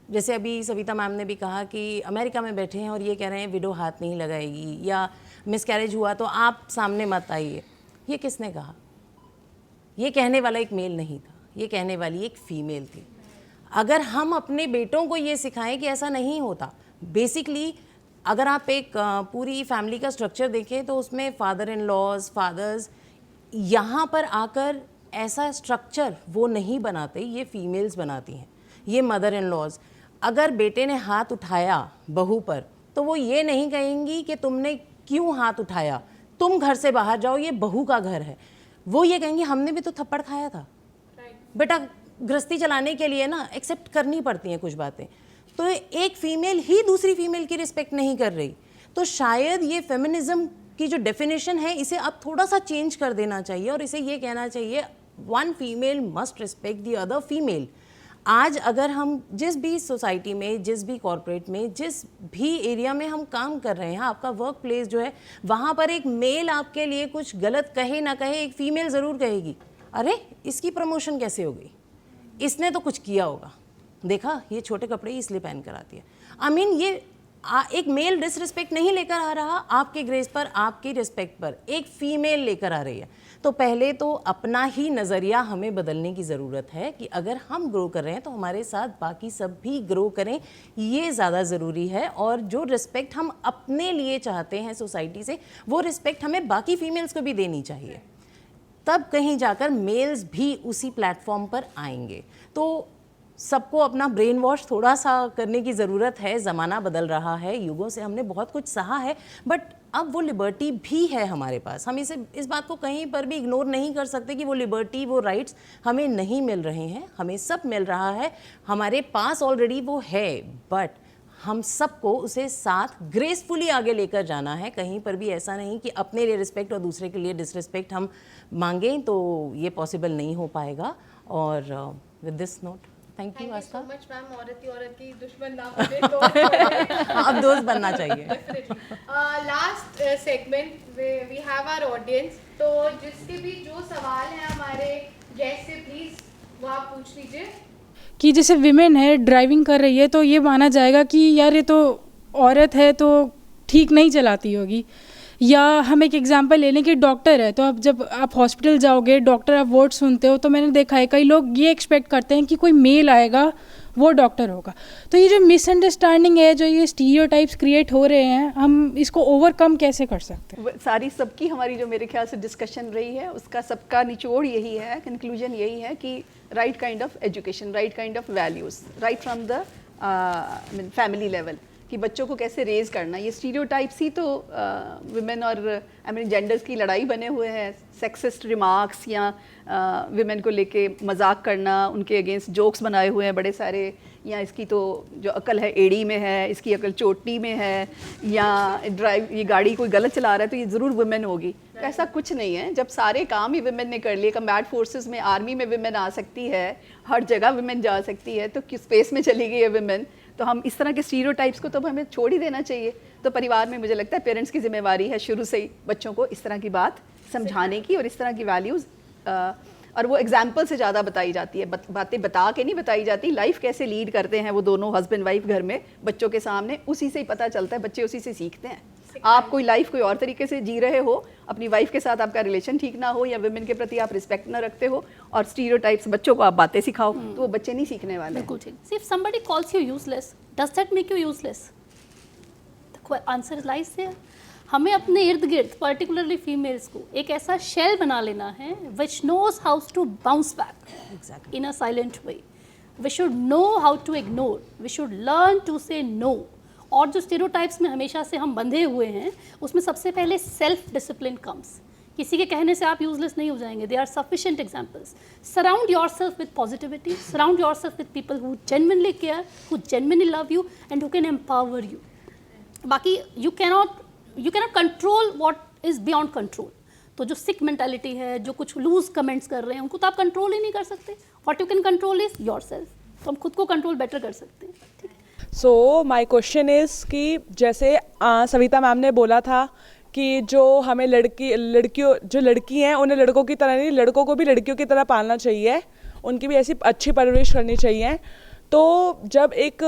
जैसे अभी सविता मैम ने भी कहा कि अमेरिका में बैठे हैं और ये कह रहे हैं विडो हाथ नहीं लगाएगी, या मिसकैरेज हुआ तो आप सामने मत आइए। ये किसने कहा? ये कहने वाला एक मेल नहीं था, ये कहने वाली एक फीमेल थी। अगर हम अपने बेटों को ये सिखाएं कि ऐसा नहीं होता, बेसिकली अगर आप एक पूरी फैमिली का स्ट्रक्चर देखें तो उसमें फादर इन लॉज, फादर्स यहाँ पर आकर ऐसा स्ट्रक्चर वो नहीं बनाते, ये फीमेल्स बनाती हैं, ये मदर इन लॉज। अगर बेटे ने हाथ उठाया बहू पर, तो वो ये नहीं कहेंगी कि तुमने क्यों हाथ उठाया, तुम घर से बाहर जाओ, ये बहू का घर है। वो ये कहेंगे हमने भी तो थप्पड़ खाया था। बेटा गृहस्थी चलाने के लिए ना एक्सेप्ट करनी पड़ती हैं कुछ बातें। तो एक फीमेल ही दूसरी फीमेल की रिस्पेक्ट नहीं कर रही। तो शायद ये फेमिनिज्म की जो डेफिनेशन है, इसे अब थोड़ा सा चेंज कर देना चाहिए और इसे ये कहना चाहिए one female must respect the other female. आज अगर हम जिस भी सोसाइटी में, जिस भी कॉर्पोरेट में, जिस भी एरिया में हम काम कर रहे हैं, आपका वर्क प्लेस जो है, वहाँ पर एक मेल आपके लिए कुछ गलत कहे ना कहे, एक फीमेल ज़रूर कहेगी, अरे इसकी प्रमोशन कैसे हो गई, इसने तो कुछ किया होगा, देखा ये छोटे कपड़े ही इसलिए पहन कर आती है। आई मीन ये एक मेल डिसरिस्पेक्ट नहीं लेकर आ रहा आपके ग्रेस पर, आपकी रिस्पेक्ट पर, एक फीमेल लेकर आ रही है। तो पहले तो अपना ही नज़रिया हमें बदलने की ज़रूरत है कि अगर हम ग्रो कर रहे हैं तो हमारे साथ बाकी सब भी ग्रो करें, ये ज़्यादा ज़रूरी है। और जो रिस्पेक्ट हम अपने लिए चाहते हैं सोसाइटी से, वो रिस्पेक्ट हमें बाकी फीमेल्स को भी देनी चाहिए, तब कहीं जाकर मेल्स भी उसी प्लेटफॉर्म पर आएंगे। तो सबको अपना ब्रेन वॉश थोड़ा सा करने की ज़रूरत है। ज़माना बदल रहा है, युगों से हमने बहुत कुछ सहा है, बट अब वो लिबर्टी भी है हमारे पास। हम इस बात को कहीं पर भी इग्नोर नहीं कर सकते कि वो लिबर्टी, वो राइट्स हमें नहीं मिल रहे हैं, हमें सब मिल रहा है, हमारे पास ऑलरेडी वो है, बट हम सबको उसे साथ ग्रेसफुली आगे लेकर जाना है। कहीं पर भी ऐसा नहीं कि अपने लिए रिस्पेक्ट और दूसरे के लिए डिसरिस्पेक्ट हम मांगें, तो ये पॉसिबल नहीं हो पाएगा। और with this note thank you Aastha. So much ma'am. औरत की दुश्मन ना बने, दोस्त बने। अब दोस्त बनना चाहिए। Last segment we have our audience, तो जिसके भी जो सवाल है हमारे गेस्ट से प्लीज वो आप पूछ लीजिए। कि जैसे विमेन है, ड्राइविंग कर रही है, तो ये माना जाएगा कि यार ये तो औरत है तो ठीक नहीं चलाती होगी, या हम एक एग्जांपल ले लें कि डॉक्टर है, तो अब जब आप हॉस्पिटल जाओगे, डॉक्टर आप वर्ड सुनते हो, तो मैंने देखा है कई लोग ये एक्सपेक्ट करते हैं कि कोई मेल आएगा वो डॉक्टर होगा। तो ये जो मिसअंडरस्टैंडिंग है, जो ये स्टीरियोटाइप्स क्रिएट हो रहे हैं, हम इसको ओवरकम कैसे कर सकते हैं? सारी सबकी हमारी जो मेरे ख्याल से डिस्कशन रही है, उसका सबका निचोड़ यही है, कंक्लूजन यही है कि right kind of education, right kind of values, right from the family level, कि बच्चों को कैसे रेज करना। ये स्टीरियोटाइप्स ही तो विमेन और जेंडर्स की लड़ाई बने हुए हैं। सेक्सिस्ट रिमार्क्स या विमेन को लेके मजाक करना, उनके अगेंस्ट जोक्स बनाए हुए हैं बड़े सारे, या इसकी तो जो अकल है एड़ी में है, इसकी अकल चोटी में है, या ये गाड़ी कोई गलत चला रहा है तो ये ज़रूर वुमेन होगी। ऐसा कुछ नहीं है। जब सारे काम ही विमेन ने कर लिए, कम्बैट फोर्सेस में, आर्मी में विमेन आ सकती है, हर जगह विमेन जा सकती है, तो किस स्पेस में चली गई है विमेन? तो हम इस तरह के स्टीरियोटाइप्स को तो हमें छोड़ ही देना चाहिए। तो परिवार में मुझे लगता है पेरेंट्स की जिम्मेवारी है शुरू से ही बच्चों को इस तरह की बात समझाने की, और इस तरह की वैल्यूज़, और वो एग्जाम्पल से ज़्यादा बताई जाती है, बातें बता के नहीं बताई जाती। लाइफ कैसे लीड करते हैं वो दोनों हस्बैंड वाइफ घर में बच्चों के सामने, उसी से ही पता चलता है, बच्चे उसी से सीखते हैं। आप कोई लाइफ कोई और तरीके से जी रहे हो, अपनी वाइफ के साथ आपका रिलेशन ठीक ना हो, या विमेन के प्रति आप रिस्पेक्ट ना रखते हो, और स्टीरियोटाइप्स बच्चों को आप बातें सिखाओ, तो वो बच्चे नहीं सीखने वाले। बिल्कुल ठीक। See, if somebody calls you useless, does that make you useless? The answer lies there. हमें अपने इर्द गिर्द पर्टिकुलरली फीमेल्स को एक ऐसा शेल बना लेना है which knows how to bounce back in a silent way. We should know how to ignore, we should learn to say no. और जो स्टीरियोटाइप्स में हमेशा से हम बंधे हुए हैं, उसमें सबसे पहले सेल्फ डिसिप्लिन कम्स। किसी के कहने से आप यूजलेस नहीं हो जाएंगे। They are sufficient examples. Surround yourself with positivity, surround yourself with people who genuinely care, who genuinely love you and who can empower you. बाकी you cannot control what is beyond control. तो जो सिक mentality है, जो कुछ loose comments कर रहे हैं, उनको तो आप कंट्रोल ही नहीं कर सकते। What you can control is yourself. तो हम खुद को कंट्रोल बेटर कर सकते हैं। ठीक है। सो माय क्वेश्चन इज़ कि जैसे सविता मैम ने बोला था कि जो हमें लड़की हैं उन्हें लड़कों की तरह नहीं, लड़कों को भी लड़कियों की तरह पालना चाहिए, उनकी भी ऐसी अच्छी परवरिश करनी चाहिए। तो जब एक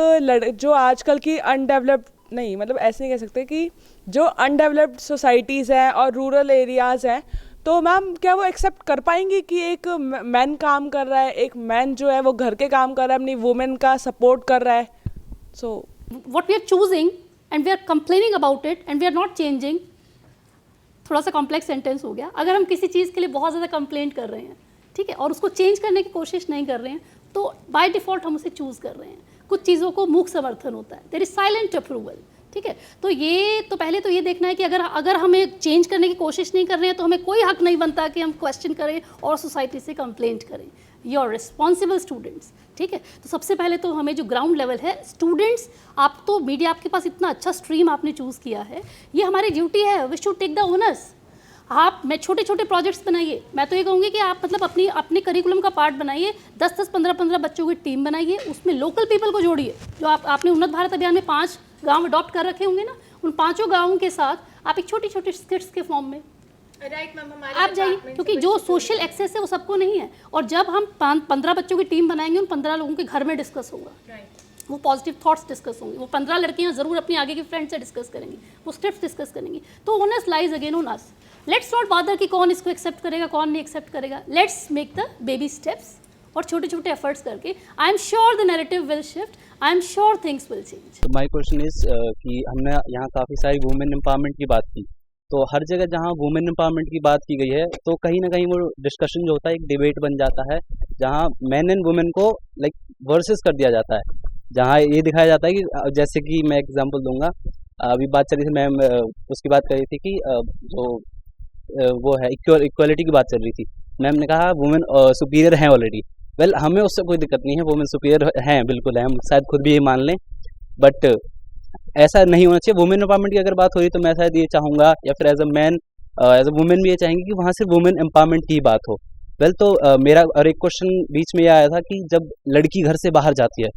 जो आजकल की अनडेवलप्ड, नहीं मतलब ऐसे नहीं कह सकते, कि जो अनडेवलप्ड सोसाइटीज़ हैं और रूरल एरियाज़ हैं, तो मैम क्या वो एक्सेप्ट कर पाएंगी कि एक मैन काम कर रहा है, एक मैन जो है वो घर के काम कर रहा है, अपनी वुमेन का सपोर्ट कर रहा है? सो what we are choosing and we are complaining about it and we are not changing, थोड़ा सा कॉम्प्लेक्स सेंटेंस हो गया। अगर हम किसी चीज़ के लिए बहुत ज़्यादा कंप्लेंट कर रहे हैं, ठीक है, और उसको चेंज करने की कोशिश नहीं कर रहे हैं, तो बाय डिफ़ॉल्ट हम उसे चूज़ कर रहे हैं। कुछ चीज़ों को मूक समर्थन होता है, देयर इज साइलेंट अप्रूवल। ठीक है, तो ये तो पहले तो ये देखना है कि अगर हमें चेंज करने की कोशिश नहीं कर रहे हैं, तो हमें कोई हक नहीं बनता कि हम क्वेश्चन करें और सोसाइटी से कंप्लेंट करें। You are responsible students. ठीक है, तो सबसे पहले तो हमें जो ग्राउंड लेवल है, स्टूडेंट्स, आप तो मीडिया, आपके पास इतना अच्छा स्ट्रीम आपने चूज़ किया है, ये हमारी ड्यूटी है, we should take the onus. आप छोटे छोटे प्रोजेक्ट्स बनाइए। मैं तो ये कहूँगी कि आप मतलब अपने करिकुलम का पार्ट बनाइए, 10-10, 15-15 बच्चों की टीम बनाइए, उसमें लोकल पीपल को जोड़िए। जो आपने उन्नत भारत अभियान में 5 गांव अडॉप्ट कर रखे होंगे ना, उन 5 गाँवों के साथ आप एक छोटी छोटी स्किट्स के फॉर्म में आप जाइए, क्योंकि जो सोशल एक्सेस है वो सबको नहीं है। और जब हम 15 बच्चों की टीम बनाएंगे, उन 15 लोगों के घर में डिस्कस होगा, वो पॉजिटिव थॉट्स डिस्कस होंगे, वो 15 लड़कियां ज़रूर अपनी आगे की फ्रेंड से डिस्कस करेंगी, वो स्क्रिप्ट डिस्कस करेंगी। तो owners lies again on us. Let's not बादर कि कौन इसको एक्सेप्ट करेगा, कौन नहीं एक्सेप्ट करेगा। Let's make the baby steps, और छोटे छोटे एफर्ट्स करके I am sure the narrative will shift, I am sure things will change. My question is कि हमने यहाँ काफ़ी सारी वुमेन एम्पावरमेंट की बात की, तो हर जगह जहाँ वुमेन एम्पावरमेंट की बात की गई है, तो कहीं ना कहीं वो डिस्कशन जो होता है एक डिबेट बन जाता है, जहाँ मैन एंड वुमेन को लाइक वर्सेस कर दिया जाता है, जहाँ ये दिखाया जाता है कि जैसे कि मैं एग्जांपल दूंगा, अभी बात चल रही थी, मैम उसकी बात कर रही थी कि जो वो है इक्वालिटी की बात चल रही थी, मैम ने कहा वुमेन सुपीरियर हैं ऑलरेडी। वेल, हमें उससे कोई दिक्कत नहीं है, वुमेन सुपीरियर हैं, बिल्कुल है, हम शायद खुद भी ये मान लें, बट ऐसा नहीं होना चाहिए। वुमेन एम्पावरमेंट की अगर बात हो रही तो मैं शायद ये चाहूँगा, या फिर as a man as a women भी ये चाहेंगे कि वहाँ सिर्फ वुमेन एम्पावरमेंट की बात हो। वेल, तो मेरा और एक क्वेश्चन बीच में ये आया था कि जब लड़की घर से बाहर जाती है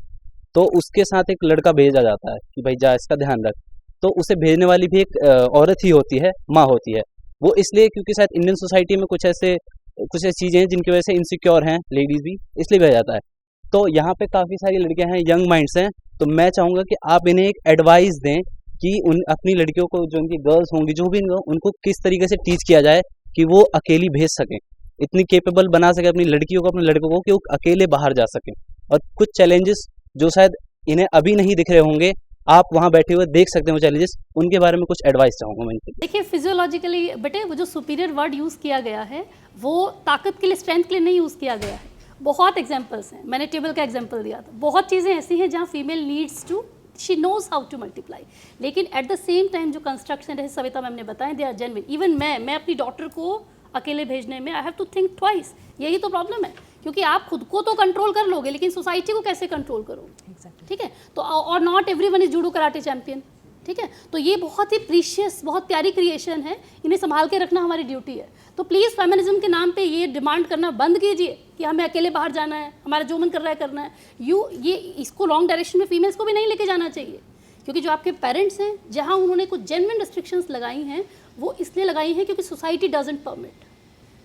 तो उसके साथ एक लड़का भेजा जाता है कि भाई जा, इसका ध्यान रख, तो उसे भेजने वाली भी एक औरत ही होती है, माँ होती है। वो इसलिए क्योंकि शायद इंडियन सोसाइटी में कुछ ऐसी चीज़ें हैं जिनकी वजह से इनसिक्योर हैं लेडीज़ भी, इसलिए भेजा जाता है। तो यहाँ पे काफ़ी सारी लड़कियां हैं, यंग माइंड्स हैं, तो मैं चाहूँगा कि आप इन्हें एक एडवाइस दें कि उन अपनी लड़कियों को, जो उनकी गर्ल्स होंगी, जो भी उनको किस तरीके से टीच किया जाए कि वो अकेली भेज सकें, इतनी कैपेबल बना सके अपनी लड़कियों को, अपने लड़कों को, कि वो अकेले बाहर जा सकें। और कुछ चैलेंजेस जो शायद इन्हें अभी नहीं दिख रहे होंगे, आप वहाँ बैठे हुए देख सकते हैं वो चैलेंजेस, उनके बारे में कुछ एडवाइस चाहूँगा मैं इनसे। देखिए फिजियोलॉजिकली बेटे वो जो सुपीरियर वर्ड यूज़ किया गया है वो ताकत के लिए, स्ट्रेंथ के लिए नहीं यूज़ किया गया है। बहुत एग्जांपल्स हैं, मैंने टेबल का एग्जांपल दिया था, बहुत चीज़ें ऐसी हैं जहाँ female needs to, she knows how to multiply, लेकिन एट द सेम टाइम जो कंस्ट्रक्शन जैसे सविता मैम ने बताया, दे आर जेन्युइन। इवन मैं अपनी डॉटर को अकेले भेजने में I have to think twice. यही तो प्रॉब्लम है, क्योंकि आप खुद को तो कंट्रोल कर लोगे लेकिन सोसाइटी को कैसे कंट्रोल करोगे? ठीक है, तो और not everyone is judo karate champion. ठीक है, तो ये बहुत ही प्रीशियस, बहुत प्यारी क्रिएशन है, इन्हें संभाल के रखना हमारी ड्यूटी है। तो प्लीज़ फेमिनिज्म के नाम पे ये डिमांड करना बंद कीजिए कि हमें अकेले बाहर जाना है, हमारा जो मन कर रहा है करना है। ये इसको लॉन्ग डायरेक्शन में फीमेल्स को भी नहीं लेके जाना चाहिए, क्योंकि जो आपके पेरेंट्स हैं, जहाँ उन्होंने कुछ जेन्युइन रिस्ट्रिक्शंस लगाई हैं, वो इसलिए लगाई हैं क्योंकि सोसाइटी डजंट परमिट।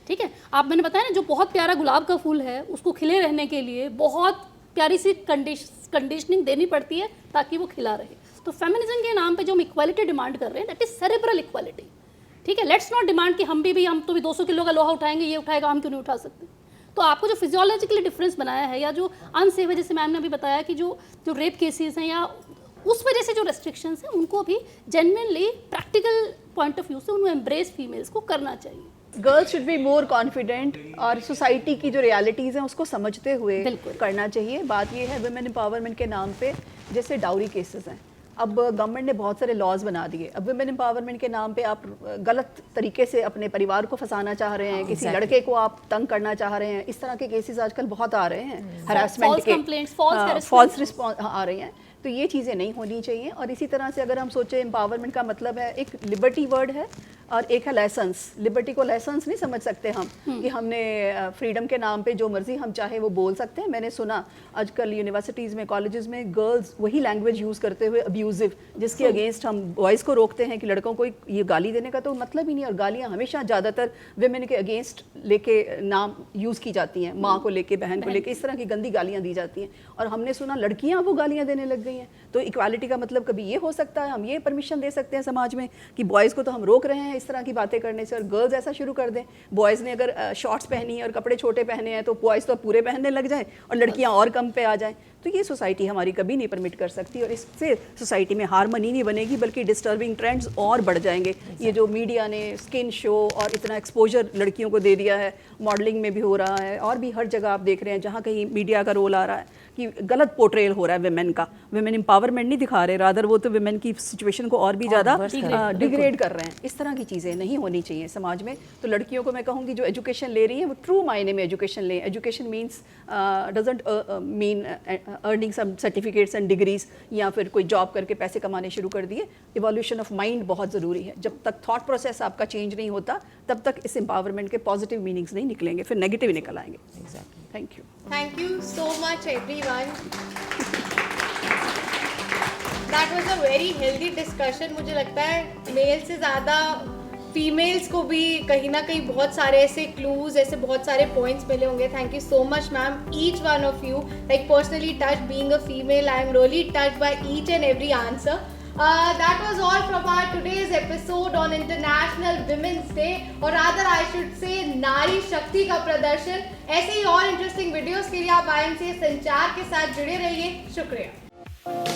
ठीक है, आप मैंने बताया ना, जो बहुत प्यारा गुलाब का फूल है, उसको खिले रहने के लिए बहुत प्यारी सी कंडीशनिंग देनी पड़ती है ताकि वो खिला रहे। तो फेमिनिज्म के नाम पे जो हम इक्वालिटी डिमांड कर रहे हैं, दैट इज सेरेब्रल इक्वालिटी। ठीक है, लेट्स नॉट डिमांड कि हम भी हम तो भी 200 किलो का लोहा उठाएंगे, ये उठाएगा, हम क्यों नहीं उठा सकते। तो आपको जो फिजियोलॉजिकली डिफरेंस बनाया है, या जो अनसेफ है, जैसे मैम ने अभी बताया कि जो रेप केसेस हैं, या उस वजह से जो रेस्ट्रिक्शंस हैं, उनको भी genuinely practical point of view से उनको एम्ब्रेस फीमेल्स को करना चाहिए। Girls should be more confident और सोसाइटी की जो रियलिटीज़ हैं उसको समझते हुए करना चाहिए। बात ये है वुमेन एम्पावरमेंट के नाम पे, जैसे डाउरी केसेस हैं, अब गवर्नमेंट ने बहुत सारे लॉज बना दिए। अब वुमेन एम्पावरमेंट के नाम पे आप गलत तरीके से अपने परिवार को फंसाना चाह रहे हैं, किसी लड़के को आप तंग करना चाह रहे हैं, इस तरह के केसेस आजकल बहुत आ रहे हैं, हरासमेंट के, फॉल्स रिस्पॉन्स आ रहे हैं। तो ये चीज़ें नहीं होनी चाहिए। और इसी तरह से अगर हम सोचें, एम्पावरमेंट का मतलब है, एक लिबर्टी वर्ड है और एक है लाइसेंस। लिबर्टी को लाइसेंस नहीं समझ सकते हम कि हमने फ्रीडम के नाम पे जो मर्जी हम चाहे वो बोल सकते हैं। मैंने सुना आजकल यूनिवर्सिटीज़ में, कॉलेजेस में गर्ल्स वही लैंग्वेज यूज़ करते हुए अब्यूजिव, जिसके अगेंस्ट हम बॉयज़ को रोकते हैं कि लड़कों को ये गाली देने का तो मतलब ही नहीं। और गालियाँ हमेशा ज़्यादातर वेमेन के अगेंस्ट लेके नाम यूज़ की जाती हैं, माँ को लेके, बहन को लेके, इस तरह की गंदी गालियाँ दी जाती हैं। और हमने सुना लड़कियाँ वो गालियाँ देने लग गई हैं। तो इक्वालिटी का मतलब कभी ये हो सकता है, हम ये परमिशन दे सकते हैं समाज में कि बॉयज़ को तो हम रोक रहे हैं इस तरह की बातें करने से, और गर्ल्स ऐसा शुरू कर दें, बॉयज़ ने अगर शॉर्ट्स पहनी है और कपड़े छोटे पहने हैं तो बॉयज़ तो पूरे पहनने लग जाएं और लड़कियां और कम पे आ जाएं। तो ये सोसाइटी हमारी कभी नहीं परमिट कर सकती, और इससे सोसाइटी में हार्मनी नहीं बनेगी बल्कि डिस्टर्बिंग ट्रेंड्स और बढ़ जाएंगे। ये जो मीडिया ने स्किन शो और इतना एक्सपोजर लड़कियों को दे दिया है, मॉडलिंग में भी हो रहा है और भी हर जगह आप देख रहे हैं जहाँ कहीं मीडिया का रोल आ रहा है कि गलत पोर्ट्रेल हो रहा है वेमेन का। वेमेन एम्पावरमेंट नहीं दिखा रहे, रादर वो तो वेमेन की सिचुएशन को और भी ज़्यादा डिग्रेड कर रहे हैं। इस तरह की चीज़ें नहीं होनी चाहिए समाज में। तो लड़कियों को मैं कहूँगी जो एजुकेशन ले रही है वो ट्रू मायने में एजुकेशन लें। Education means doesn't mean earning some certificates and degrees या फिर कोई जॉब करके पैसे कमाने शुरू कर दिए। इवोल्यूशन ऑफ माइंड बहुत ज़रूरी है। जब तक थॉट प्रोसेस आपका चेंज नहीं होता तब तक इस एम्पावरमेंट के पॉजिटिव मीनिंग्स नहीं निकलेंगे, फिर नेगेटिव निकल आएंगे। Thank you. Thank you so much everyone. That was a very healthy discussion. मुझे लगता है मेल से ज़्यादा फीमेल्स को भी कहीं ना कहीं बहुत सारे ऐसे क्लूज, ऐसे बहुत सारे पॉइंट्स मिले होंगे. Thank you so much ma'am, each one of you. Like personally touched being a female, I am really touched by each and every answer. That was all from our today's episode on International Women's Day, or rather I should say नारी शक्ति का प्रदर्शन. ऐसे ही और interesting videos के लिए आप IMCA संचार के साथ जुड़े रहिए. शुक्रिया.